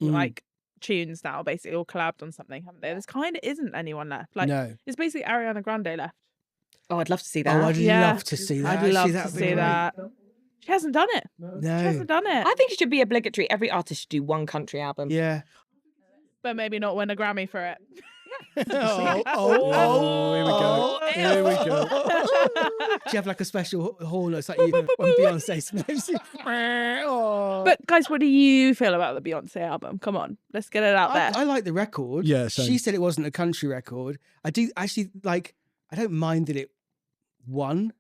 Speaker 3: like tunes now, basically, or collabed on something, haven't they? There's kind of isn't anyone left. Like,
Speaker 5: no.
Speaker 3: it's basically Ariana Grande left.
Speaker 2: Oh, I'd love to see that.
Speaker 5: Oh, I'd
Speaker 3: Yeah.
Speaker 5: love to see that.
Speaker 3: I'd love
Speaker 5: Actually,
Speaker 3: to
Speaker 5: that'd be
Speaker 3: see
Speaker 5: great.
Speaker 3: that. She hasn't done it.
Speaker 5: No.
Speaker 3: She hasn't done it.
Speaker 2: I think it should be obligatory. Every artist should do one country album.
Speaker 5: Yeah.
Speaker 3: But maybe not win a Grammy for it.
Speaker 4: Here we go.
Speaker 5: Do you have like a special horn that's like you, when Beyonce smokes? Oh.
Speaker 3: But guys, what do you feel about the Beyonce album? Come on, let's get it out there.
Speaker 5: I like the record.
Speaker 4: Yeah, same.
Speaker 5: She said it wasn't a country record. I do actually like. I don't mind that it won,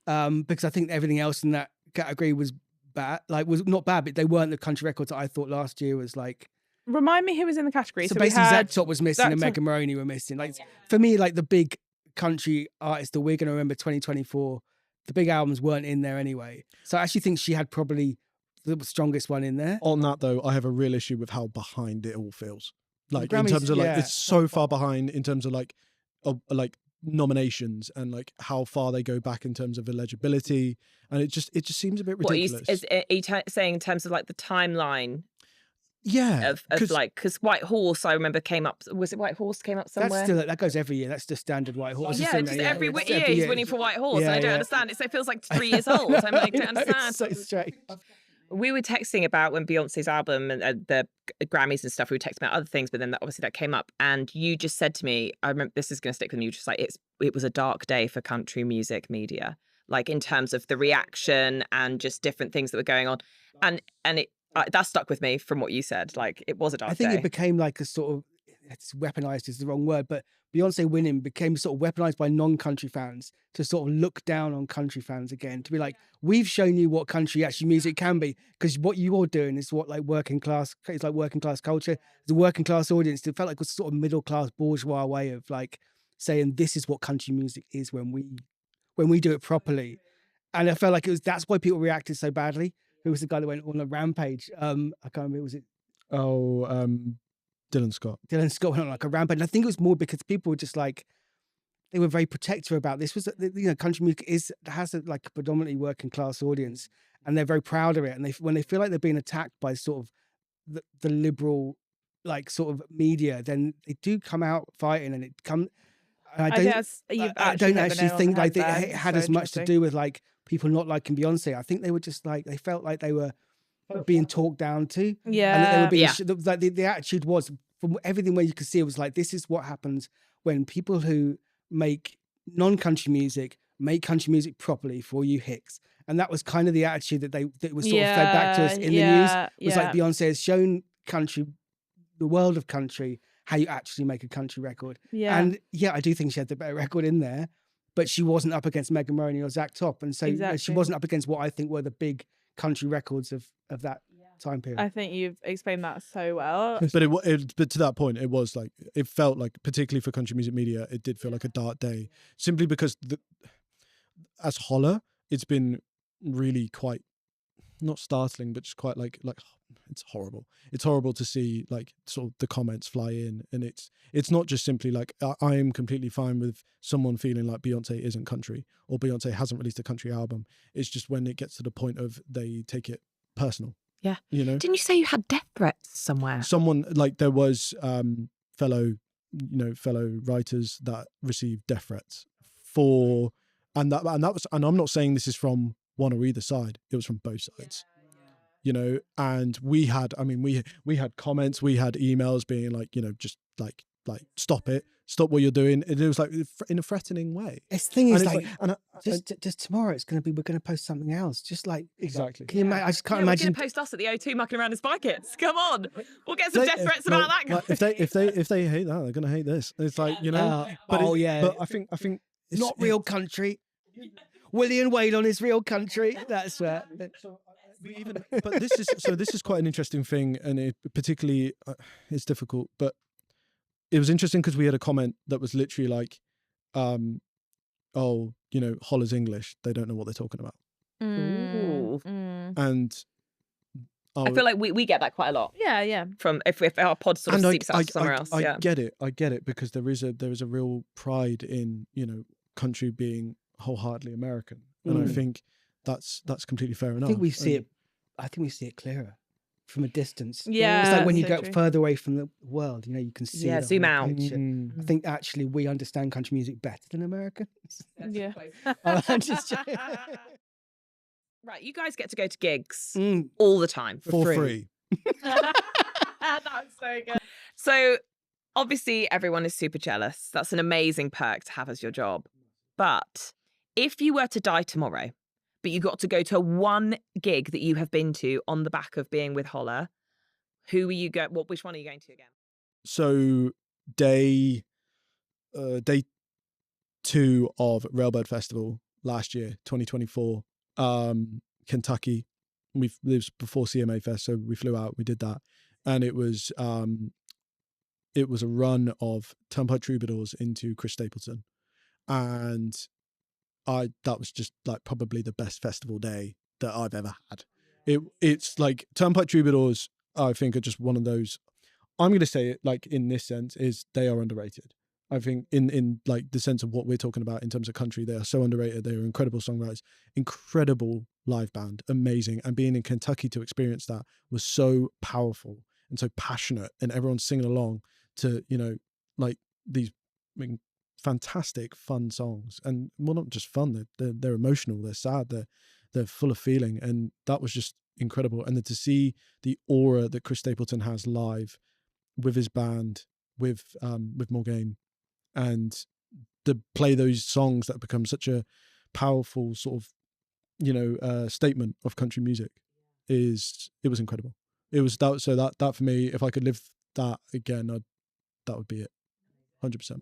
Speaker 5: because I think everything else in that category was bad. Like, was not bad, but they weren't the country records that I thought last year was like.
Speaker 3: Remind me who was in the category.
Speaker 5: So
Speaker 3: we
Speaker 5: basically,
Speaker 3: had
Speaker 5: Zach Top was missing and
Speaker 3: Zach
Speaker 5: Megan Maroney were missing. Like for me, like the big country artists that we're going to remember 2024, the big albums weren't in there anyway. So I actually think she had probably the strongest one in there.
Speaker 4: On that though, I have a real issue with how behind it all feels. Like in
Speaker 5: Grammys,
Speaker 4: terms of like,
Speaker 5: yeah.
Speaker 4: it's so far behind in terms of like nominations and like how far they go back in terms of eligibility, and it just seems a bit ridiculous.
Speaker 2: Are you saying in terms of like the timeline?
Speaker 4: Yeah,
Speaker 2: of like, because White Horse, I remember came up. Was it White Horse came up somewhere?
Speaker 5: That's still that goes every year. That's the standard White Horse.
Speaker 2: Yeah,
Speaker 5: isn't
Speaker 2: just
Speaker 5: it?
Speaker 2: every
Speaker 5: It's
Speaker 2: year he's winning for White Horse, and I don't
Speaker 5: Yeah.
Speaker 2: understand it. So it feels like 3 years old. I'm like, don't understand.
Speaker 5: It's so strange.
Speaker 2: We were texting about when Beyonce's album and the Grammys and stuff. We were texting about other things, but then obviously that came up, and you just said to me, "I remember this is going to stick with me." Just like it was a dark day for country music media, like in terms of the reaction and just different things that were going on, and it. That stuck with me from what you said. Like, it was a dark day.
Speaker 5: I think it became like a sort of, it's weaponized is the wrong word, but Beyonce winning became sort of weaponized by non-country fans to sort of look down on country fans again, to be like, we've shown you what country actually music can be, because what you're doing is what like working class, it's like working class culture. The working class audience, it felt like it was sort of middle class bourgeois way of like saying this is what country music is when we do it properly. And I felt like that's why people reacted so badly. Who was the guy that went on a rampage? I can't remember. Was it?
Speaker 4: Oh, Dylan Scott.
Speaker 5: Dylan Scott went on like a rampage. And I think it was more because people were just like, they were very protective about this. Country music has a like predominantly working class audience, and they're very proud of it. And when they feel like they're being attacked by sort of the liberal, like sort of media, then they do come out fighting, and it come. I don't actually think like it had as much to do with like people not liking Beyonce. I think they were just like, they felt like they were being talked down to.
Speaker 3: Yeah.
Speaker 5: And they were being, like the attitude was, from everything where you could see, it was like, this is what happens when people who make non-country music make country music properly for you hicks. And that was kind of the attitude that was sort of fed back to us in the news. It was like Beyonce has shown country, the world of country, how you actually make a country record.
Speaker 3: Yeah.
Speaker 5: And yeah, I do think she had the better record in there, but she wasn't up against Megan Maroney or Zach Top. And so she wasn't up against what I think were the big country records of that time period.
Speaker 3: I think you've explained that so well.
Speaker 4: But to that point, it was like, it felt like, particularly for country music media, it did feel like a dark day, simply because as Holler, it's been really quite, not startling, but just quite like it's horrible. It's horrible to see like sort of the comments fly in, and it's not just simply like I am completely fine with someone feeling like Beyonce isn't country or Beyonce hasn't released a country album. It's just when it gets to the point of they take it personal.
Speaker 2: Yeah.
Speaker 4: You know?
Speaker 2: Didn't you say you had death threats somewhere?
Speaker 4: Someone like there was fellow writers that received death threats and that was, and I'm not saying this is from one or either side. It was from both sides. You know, and we had comments, we had emails being like, you know, just like stop what you're doing. And it was like in a threatening way.
Speaker 5: It's the thing is,
Speaker 4: And
Speaker 5: like, just tomorrow we're going to post something else. Just like,
Speaker 4: exactly.
Speaker 5: can you imagine? I just can't
Speaker 2: We're
Speaker 5: imagine.
Speaker 2: going to post us at the O2 mucking around in spy kits. Come on, we'll get some death threats about that.
Speaker 4: Like, if they hate that, they're gonna hate this. It's like, you know. But I think it's
Speaker 5: not real country. William Wade on his real country. That's where.
Speaker 4: But this is quite an interesting thing, and it particularly it's difficult. But it was interesting because we had a comment that was literally like, "Oh, you know, Holler's English. They don't know what they're talking about." And
Speaker 2: I feel like we get that quite a lot.
Speaker 3: Yeah.
Speaker 2: From if our pod sort of seeps out somewhere else.
Speaker 4: I get it because there is a real pride in, you know, country being wholeheartedly American, and I think that's completely fair enough.
Speaker 5: I think we see it clearer from a distance.
Speaker 3: Yeah,
Speaker 5: it's like when you
Speaker 3: so
Speaker 5: go
Speaker 3: true.
Speaker 5: further away from the world, you know, you can see.
Speaker 2: Yeah,
Speaker 5: the
Speaker 2: zoom
Speaker 5: whole
Speaker 2: out.
Speaker 5: picture. I think actually we understand country music better than Americans.
Speaker 3: Yeah.
Speaker 5: I'm just joking.
Speaker 2: Right, you guys get to go to gigs
Speaker 5: Mm.
Speaker 2: all the time.
Speaker 4: for free.
Speaker 3: That was so good.
Speaker 2: So obviously everyone is super jealous. That's an amazing perk to have as your job. But if you were to die tomorrow, but you got to go to one gig that you have been to on the back of being with Holler, who are you which one are you going to again?
Speaker 4: So day 2 of Railbird Festival last year, 2024, Kentucky. It was before CMA Fest, so we flew out, we did that, and it was a run of Turnpike Troubadours into Chris Stapleton, and that was just like probably the best festival day that I've ever had. It's like Turnpike Troubadours, I think, are just one of those. I'm going to say it like in this sense is they are underrated. I think in like the sense of what we're talking about in terms of country, they are so underrated. They are incredible songwriters, incredible live band, amazing. And being in Kentucky to experience that was so powerful and so passionate, and everyone singing along to, you know, like these fantastic fun songs. And well, not just fun, they're emotional, they're sad, they're full of feeling, and that was just incredible. And then to see the aura that Chris Stapleton has live with his band, with Morgaine, and to play those songs that become such a powerful sort of, you know, statement of country music, it was incredible. It was that. So that for me, if I could live that again, that would be it, 100%.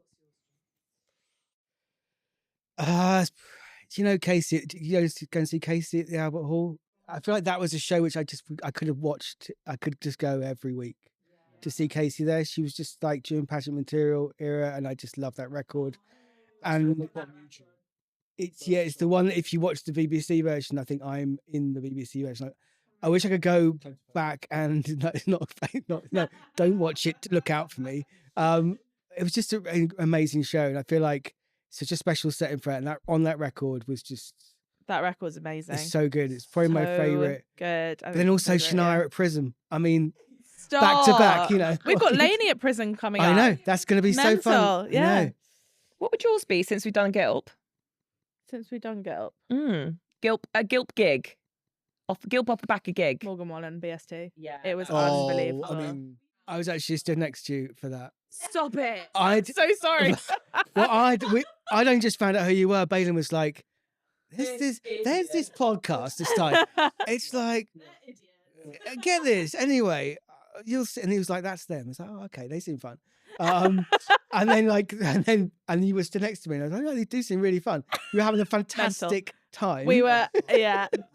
Speaker 5: Do you know Casey? You know, go and see Casey at the Albert Hall. I feel like that was a show which I could have watched. I could just go every week to see Casey there. She was just like during Passion Material era, and I just love that record. And it's the one that if you watch the BBC version, I think I'm in the BBC version. I wish I could go back and don't watch it. Look out for me. It was just an amazing show, and I feel like such a special setting for it. And that on that record was just
Speaker 3: That record's amazing.
Speaker 5: it's so good. It's probably my favorite.
Speaker 3: Good.
Speaker 5: But then also Shania at Prism. I mean,
Speaker 3: Stop.
Speaker 5: back to back, you know.
Speaker 3: We've got Lainey at Prison coming up.
Speaker 5: I know that's going to be so fun.
Speaker 3: Mental, yeah.
Speaker 5: I know.
Speaker 2: What would yours be since we've done GILP?
Speaker 3: Since we've done GILP.
Speaker 2: GILP, a GILP gig. GILP off the back of gig.
Speaker 3: Morgan Wallen, BST.
Speaker 2: Yeah.
Speaker 3: It was
Speaker 5: Oh,
Speaker 3: unbelievable.
Speaker 5: I mean, I was actually stood next to you for that.
Speaker 2: Stop it.
Speaker 5: I'd
Speaker 3: So sorry.
Speaker 5: well, I'd only just found out who you were. Balin was like, there's this podcast this time. It's like, get this anyway. You'll see. And he was like, that's them. I was like, oh, okay, they seem fun. And then you were stood next to me, and I was like, oh, they do seem really fun. You were having a fantastic time.
Speaker 3: We were,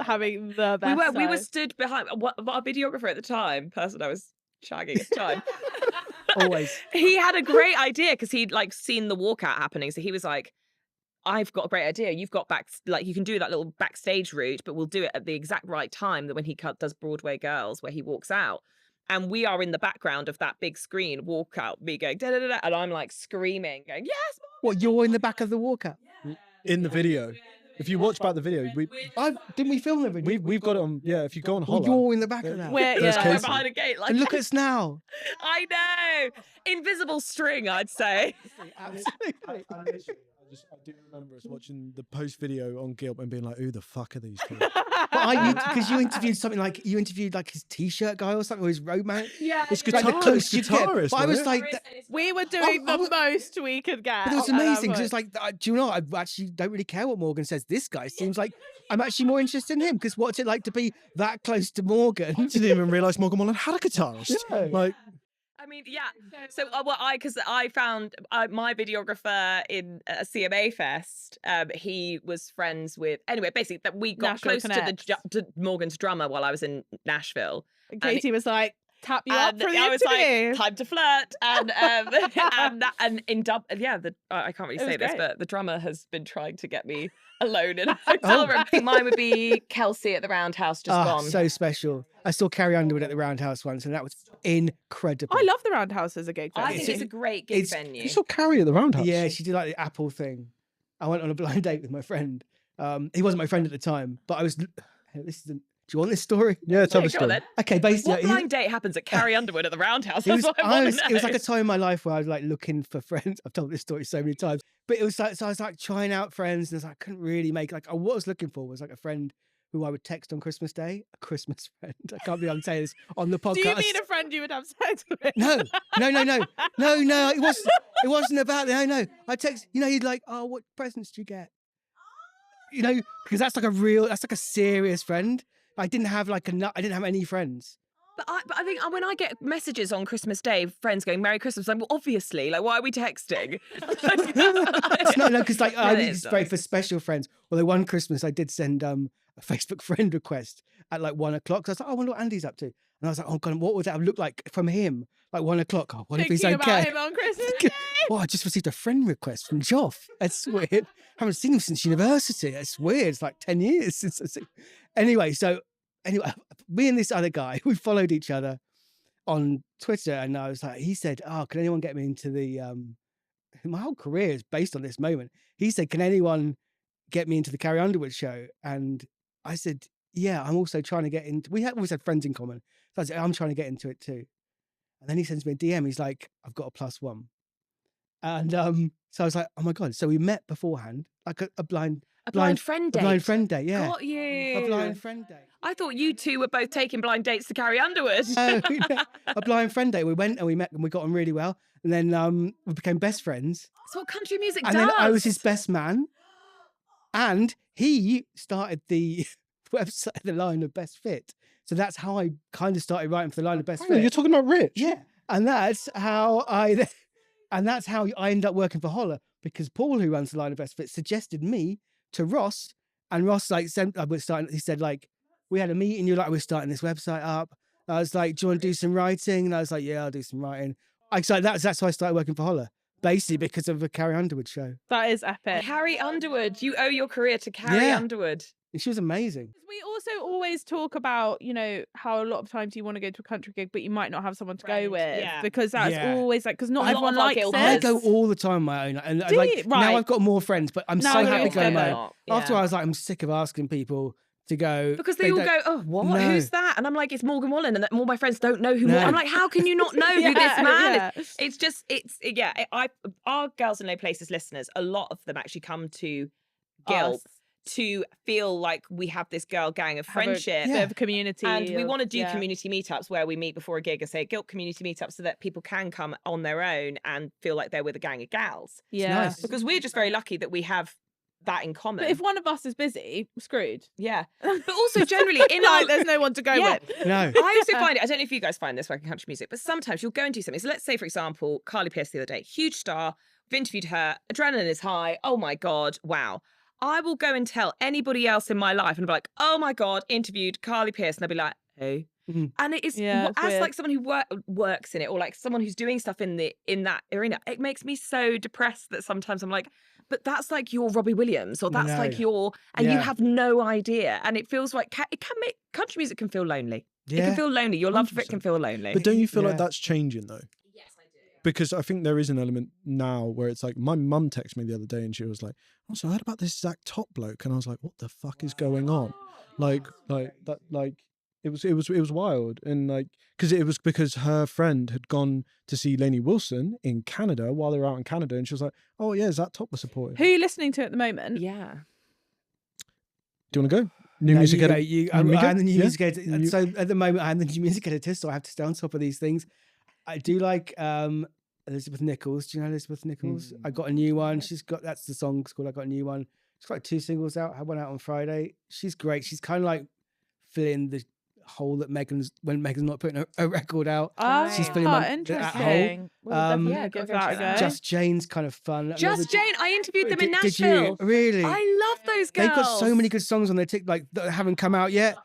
Speaker 3: having the best
Speaker 2: We were
Speaker 3: time.
Speaker 2: stood behind our videographer at the time, person I was shagging at the time.
Speaker 5: Always.
Speaker 2: He had a great idea because he'd like seen the walkout happening. So he was like, I've got a great idea. You've got you can do that little backstage route, but we'll do it at the exact right time that when he does Broadway Girls, where he walks out. And we are in the background of that big screen walkout, me going da da da da, and I'm like screaming, going, yes, Mom!
Speaker 5: What, you're in the back of the walkout?
Speaker 4: In the video, if you watch back the video,
Speaker 5: Didn't we film the video?
Speaker 4: we've got it on. Yeah, if you go on
Speaker 5: Well,
Speaker 4: Holler,
Speaker 5: you're in the back of that.
Speaker 3: We're,
Speaker 4: There's
Speaker 2: We're
Speaker 4: Casey.
Speaker 2: behind a gate, like
Speaker 5: And look at us now.
Speaker 2: I know, invisible string, I'd say.
Speaker 5: Absolutely.
Speaker 4: I do remember us watching the post video on GILP and being like, "Who the fuck are these people?"
Speaker 5: Because you interviewed something like his t-shirt guy or something, or his road man.
Speaker 3: Yeah,
Speaker 4: It's
Speaker 5: Like the
Speaker 4: guitarist.
Speaker 5: closest you get.
Speaker 4: Guitarist.
Speaker 5: But I was
Speaker 4: wasn't it?
Speaker 5: like,
Speaker 3: we were doing
Speaker 5: I
Speaker 3: the
Speaker 5: was-
Speaker 3: most we could get.
Speaker 5: but it was
Speaker 3: at that
Speaker 5: amazing because
Speaker 3: point.
Speaker 5: it's like, do you know what? I actually don't really care what Morgan says. This guy seems like I'm actually more interested in him because what's it like to be that close to Morgan?
Speaker 4: I didn't even realise Morgan Wallen had a guitarist.
Speaker 5: Yeah.
Speaker 4: Like,
Speaker 2: I mean, yeah. So, because I found my videographer in a CMA Fest. He was friends with. Anyway, basically, that we got
Speaker 3: Nashville
Speaker 2: close
Speaker 3: Connects.
Speaker 2: to Morgan's drummer while I was in Nashville.
Speaker 3: And Katie was like, tap you up
Speaker 2: And
Speaker 3: for the
Speaker 2: I was
Speaker 3: interview.
Speaker 2: like, time to flirt, and I can't really
Speaker 3: It was
Speaker 2: say this,
Speaker 3: great.
Speaker 2: but the drummer has been trying to get me alone in a hotel room. I think mine would be Kelsey at the Roundhouse, just gone.
Speaker 5: So special. I saw Carrie Underwood at the Roundhouse once, and that was incredible.
Speaker 3: I love the Roundhouse as a gig venue.
Speaker 2: I think it's a great gig venue.
Speaker 4: you saw Carrie at the Roundhouse.
Speaker 5: Yeah, she did like the Apple thing. I went on a blind date with my friend. He wasn't my friend at the time, but I was. Do you want this story?
Speaker 4: Yeah, tell
Speaker 2: Yeah,
Speaker 4: the
Speaker 2: go on
Speaker 4: story.
Speaker 2: then.
Speaker 5: Okay, basically,
Speaker 2: What blind date happens at Carrie Underwood at the Roundhouse?
Speaker 5: It
Speaker 2: That's
Speaker 5: was,
Speaker 2: what I want to know.
Speaker 5: it was like a time in my life where I was like looking for friends. I've told this story so many times, but it was like, so I was like trying out friends, and I couldn't really make what I was looking for was like a friend who I would text on Christmas Day, a Christmas friend. I can't believe I'm saying this on the podcast.
Speaker 3: Do you mean a friend you would have sex with?
Speaker 5: No. It wasn't about that. No. I text, you'd like, oh, what presents do you get? Because that's like a serious friend. I didn't have any friends.
Speaker 2: But I think when I get messages on Christmas Day, friends going "Merry Christmas," I'm well, obviously like, why are we texting?
Speaker 5: Because I
Speaker 2: it
Speaker 5: it's
Speaker 2: is
Speaker 5: very
Speaker 2: nice.
Speaker 5: for special friends. Although one Christmas I did send a Facebook friend request at like 1 o'clock. So I was like, I wonder what Andy's up to. And I was like, oh God, what would that have looked like from him? Like 1 o'clock. Oh, what if he's
Speaker 3: Thinking
Speaker 5: okay?
Speaker 3: about him on Christmas Day.
Speaker 5: Oh, I just received a friend request from Jof. That's weird. Haven't seen him since university. It's weird. It's like 10 years since I see. Anyway, me and this other guy, we followed each other on Twitter, and I was like, he said, "Oh, can anyone get me into the?" My whole career is based on this moment. He said, "Can anyone get me into the Carrie Underwood show?" And I said, "Yeah, I'm also trying to get into." We always had friends in common, so I said, "I'm trying to get into it too." And then he sends me a DM. He's like, "I've got a +1," and so I was like, "Oh my God!" So we met beforehand, like a blind
Speaker 2: friend date.
Speaker 5: a blind friend date, yeah,
Speaker 2: Got you.
Speaker 5: a blind friend date.
Speaker 2: I thought you two were both taking blind dates to Carrie Underwood.
Speaker 5: No, a blind friend date. We went and we met and we got on really well. And then we became best friends.
Speaker 2: That's what country music
Speaker 5: And
Speaker 2: does.
Speaker 5: then I was his best man. And he started the website, the line of Best Fit. So that's how I kind of started writing for the line of Best
Speaker 4: Oh,
Speaker 5: Fit.
Speaker 4: you're talking about Rich?
Speaker 5: Yeah. And that's how I ended up working for Holler, because Paul, who runs the line of Best Fit, suggested me to Ross. And Ross he said like, we had a meeting, you're like, we're starting this website up. I was like, do you want to do some writing? And I was like, yeah, I'll do some writing. That's how I started working for Holler, basically because of the Carrie Underwood show.
Speaker 3: That is epic.
Speaker 2: Carrie Underwood. You owe your career to Carrie
Speaker 5: Yeah.
Speaker 2: Underwood.
Speaker 5: And she was amazing.
Speaker 3: We also always talk about, how a lot of times you want to go to a country gig, but you might not have someone to go with.
Speaker 2: yeah.
Speaker 3: Because that's
Speaker 5: Yeah.
Speaker 3: always like, because not
Speaker 2: A lot
Speaker 3: everyone
Speaker 2: of our
Speaker 3: likes
Speaker 2: guild
Speaker 3: it.
Speaker 5: I
Speaker 2: Yes.
Speaker 5: go all the time on my own. And
Speaker 3: Do you?
Speaker 5: now
Speaker 3: Right.
Speaker 5: I've got more friends, but I'm
Speaker 3: Now
Speaker 5: so
Speaker 3: you're
Speaker 5: happy
Speaker 3: also
Speaker 5: going
Speaker 3: a
Speaker 5: my
Speaker 3: lot.
Speaker 5: own. After I was like, I'm sick of asking people to go.
Speaker 2: Because they all
Speaker 5: don't-
Speaker 2: go, oh, what?
Speaker 5: No.
Speaker 2: Who's that? And I'm like, it's Morgan Wallen. And all my friends don't know who
Speaker 5: No.
Speaker 2: I'm like, how can you not know who this
Speaker 3: Yeah,
Speaker 2: man
Speaker 3: yeah.
Speaker 2: is? It's just, our Girls in Low Places listeners, a lot of them actually come to GILP
Speaker 3: Us.
Speaker 2: to feel like we have this girl gang of
Speaker 3: Have a
Speaker 2: friendship.
Speaker 3: bit of a community.
Speaker 2: And we
Speaker 3: of-
Speaker 2: want to do
Speaker 3: yeah.
Speaker 2: community meetups where we meet before a gig and say GILP community meetups so that people can come on their own and feel like they're with a gang of gals.
Speaker 3: Yeah.
Speaker 5: nice.
Speaker 2: Because we're just very lucky that we have that in common.
Speaker 3: But if one of us is busy, we're screwed.
Speaker 2: Yeah. But also generally in
Speaker 3: like,
Speaker 2: our
Speaker 3: there's no one to go
Speaker 2: Yeah.
Speaker 3: with.
Speaker 5: No.
Speaker 2: I also find it, I don't know if you guys find this working country music, but sometimes you'll go and do something. So let's say, for example, Carly Pearce the other day, huge star, we've interviewed her, adrenaline is high. Oh my God, wow. I will go and tell anybody else in my life and be like, oh my God, interviewed Carly Pearce. And they'll be like, hey.
Speaker 5: Mhm.
Speaker 2: And it is,
Speaker 3: Yeah, it's
Speaker 2: as
Speaker 3: weird.
Speaker 2: like someone who works in it or like someone who's doing stuff in that arena, it makes me so depressed that sometimes I'm like, but that's like your Robbie Williams or that's
Speaker 5: No.
Speaker 2: like your, and you
Speaker 5: Yeah.
Speaker 2: have no idea. And it feels like, it can make, country music can feel lonely. It
Speaker 5: Yeah.
Speaker 2: can feel lonely. Your love for it
Speaker 4: 100%.
Speaker 2: can feel lonely.
Speaker 4: But don't you feel
Speaker 5: Yeah.
Speaker 4: like that's changing though?
Speaker 2: Yes, I do.
Speaker 4: Because I think there is an element now where it's like my mum texted me the other day and she was like, "Oh, so I heard about this Zach Top bloke," and I was like, "What the fuck is going on?" Like that, like It was wild, and like because her friend had gone to see Lainey Wilson in Canada while they were out in Canada, and she was like, "Oh yeah, is that top we're supporting?"
Speaker 3: Who are you listening to at the moment?
Speaker 2: Yeah.
Speaker 4: Do you want to go? New
Speaker 5: No,
Speaker 4: music
Speaker 5: you go,
Speaker 4: edit.
Speaker 5: I'm the new
Speaker 4: Yeah?
Speaker 5: music editor. So at the moment, I'm the new music editor, so I have to stay on top of these things. I do like Elizabeth Nichols. Do you know Elizabeth Nichols? I got a new one. That's the song. It's called I Got a New One. She's got 2 singles out. I had one out on Friday. She's great. She's kind of like filling the hole that when Megan's not putting a record out.
Speaker 3: Oh,
Speaker 5: She's filling that hole.
Speaker 3: interesting. We'll definitely
Speaker 2: Yeah,
Speaker 3: give
Speaker 2: go
Speaker 3: that a
Speaker 2: check
Speaker 3: go.
Speaker 2: that out.
Speaker 5: Just Jane's kind of fun.
Speaker 2: Just Jane. I interviewed them in
Speaker 5: Did you
Speaker 2: Nashville.
Speaker 5: really?
Speaker 2: I love those girls.
Speaker 5: They've got so many good songs on their TikTok, like that haven't come out yet.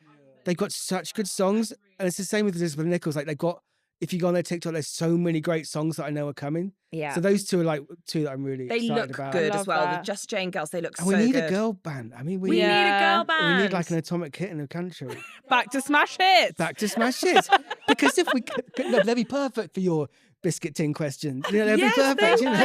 Speaker 5: They've got such good songs, and it's the same with Elizabeth Nichols. Like they've got, if you go on their TikTok, there's so many great songs that I know are coming.
Speaker 2: Yeah.
Speaker 5: So those two are like two that I'm really
Speaker 2: They
Speaker 5: excited
Speaker 2: look
Speaker 5: about.
Speaker 2: good
Speaker 3: I
Speaker 2: as well.
Speaker 3: love
Speaker 2: The
Speaker 3: that.
Speaker 2: Just Jane girls, they look
Speaker 5: And
Speaker 2: so
Speaker 5: we need
Speaker 2: good.
Speaker 5: a girl band. I mean,
Speaker 2: We need a
Speaker 3: Yeah.
Speaker 2: girl band.
Speaker 5: we need like an atomic kitten of country.
Speaker 3: Back to smash hits.
Speaker 5: Back to smash hits. Because if we look, they'd be perfect for your biscuit tin questions. You know, they'd
Speaker 2: Yes,
Speaker 5: be perfect. You know?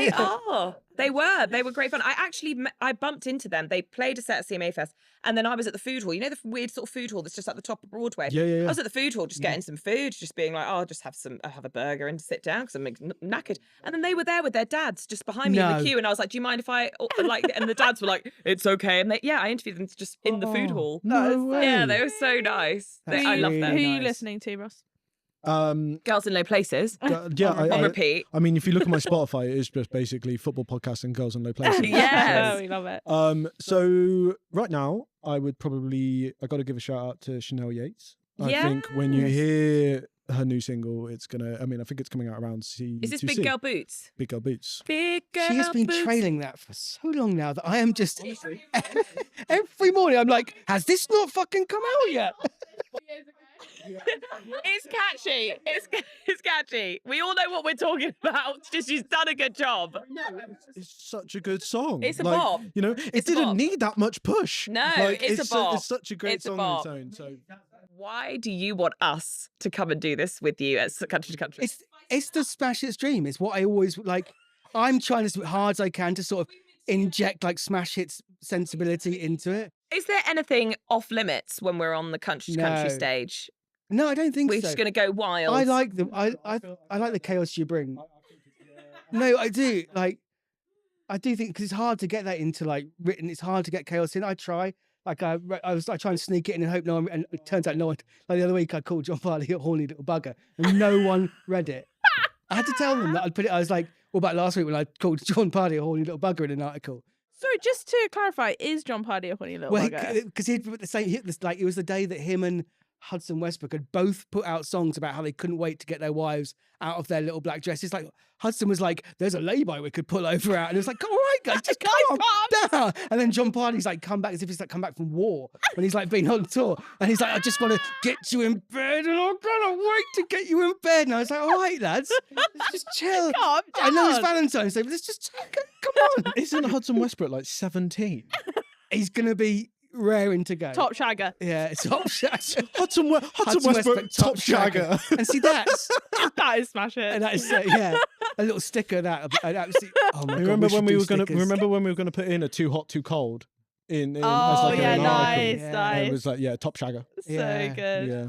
Speaker 2: they are. They were great fun. I bumped into them. They played a set at CMA Fest, and then I was at the food hall. You know the weird sort of food hall that's just at the top of Broadway.
Speaker 4: Yeah.
Speaker 2: I was at the food hall just getting some food, just being like, oh, I'll just have a burger and sit down because I'm knackered. And then they were there with their dads just behind me in
Speaker 5: No.
Speaker 2: the queue, and I was like, do you mind if I like? And the dads were like, it's okay. And I interviewed them just in the food hall.
Speaker 4: No way.
Speaker 2: Yeah, they were so nice.
Speaker 5: That's
Speaker 2: I love
Speaker 5: really
Speaker 2: them.
Speaker 3: Who are you
Speaker 5: nice.
Speaker 3: listening to, Ross?
Speaker 2: Girls in Low Places.
Speaker 4: Yeah,
Speaker 2: On repeat.
Speaker 4: I mean, if you look at my Spotify, it is just basically football podcasts and girls in low places.
Speaker 2: Yes.
Speaker 3: Oh, we love it.
Speaker 4: So right now, I got to give a shout out to Chanel Yates. I think when you hear her new single, I think it's coming out around C2C.
Speaker 2: Is this Big Girl Boots?
Speaker 4: Big Girl Boots.
Speaker 2: Big Girl
Speaker 5: She has been
Speaker 2: Boots.
Speaker 5: trailing that for so long now that I am just every morning I'm like, has this not fucking come out yet?
Speaker 2: It's catchy. It's catchy. We all know what we're talking about. Just she's done a good job.
Speaker 4: It's such a good song.
Speaker 2: It's a bop.
Speaker 4: You know, it
Speaker 2: It's a
Speaker 4: didn't
Speaker 2: bop.
Speaker 4: need that much push.
Speaker 2: No, it's a bop.
Speaker 4: It's such a great
Speaker 2: It's a
Speaker 4: song
Speaker 2: bop.
Speaker 4: on its own. So
Speaker 2: Why do you want us to come and do this with you at Country to Country?
Speaker 5: It's the Smash Hits dream. It's what I always like. I'm trying as hard as I can to sort of inject like Smash Hits sensibility into it.
Speaker 2: Is there anything off limits when we're on the Country to Country
Speaker 5: No.
Speaker 2: stage?
Speaker 5: No, I don't think
Speaker 2: We're
Speaker 5: so.
Speaker 2: just going to go wild.
Speaker 5: I like them. I like the chaos you bring. No, I do. Like, I do think because it's hard to get that into like written. It's hard to get chaos in. I try. Like I try and sneak it in and hope no one. And it turns out no one. Like the other week, I called John Farley a horny little bugger, and no one read it. I had to tell them that I'd put it. I was like, what about last week when I called John Pardy a horny little bugger in an article?
Speaker 3: Sorry, just to clarify, is John Pardy a horny little bugger?
Speaker 5: Because he'd put the same. Like it was the day that him and Hudson Westbrook had both put out songs about how they couldn't wait to get their wives out of their little black dresses. Like Hudson was like, "There's a lay-by we could pull over out," and it was like, "All right, guys, just calm down." And then John Pardy's like, "Come back," as if he's like come back from war when he's like been on tour, and he's like, "I just want to get you in bed, and I'm gonna wait to get you in bed." And I was like, "All right, lads, let's just chill."
Speaker 3: Calm
Speaker 5: I know it's
Speaker 3: down.
Speaker 5: Valentine's Day, but let's just come on.
Speaker 4: isn't Hudson Westbrook like 17?
Speaker 5: He's gonna be raring to go.
Speaker 3: Top shagger.
Speaker 5: Yeah, it's top shagger.
Speaker 4: Hudson Westbrook, top shagger.
Speaker 5: And see, that's
Speaker 3: That is smash it.
Speaker 5: and that is yeah, a little sticker that an absolute. Oh my
Speaker 4: Remember
Speaker 5: God,
Speaker 4: when we were gonna
Speaker 5: stickers.
Speaker 4: put in a too hot, too cold in as
Speaker 3: Oh
Speaker 4: like
Speaker 3: yeah,
Speaker 4: an
Speaker 3: nice,
Speaker 4: article?
Speaker 5: Yeah.
Speaker 4: And
Speaker 3: nice.
Speaker 4: it was like top shagger.
Speaker 3: So
Speaker 5: Yeah,
Speaker 3: good.
Speaker 4: Yeah.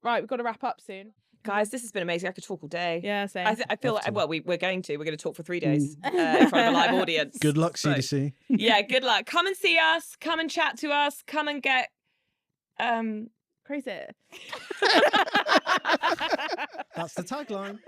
Speaker 3: Right, we've got to wrap up soon.
Speaker 2: Guys, this has been amazing. I could talk all day.
Speaker 3: Yeah, same.
Speaker 2: I feel
Speaker 4: Love
Speaker 2: like,
Speaker 4: to.
Speaker 2: well, we're going to talk for 3 days in front of a live audience.
Speaker 4: Good luck,
Speaker 2: So,
Speaker 4: C2C.
Speaker 2: yeah, good luck. Come and see us. Come and chat to us. Come and get
Speaker 3: Crazy.
Speaker 4: That's the tagline.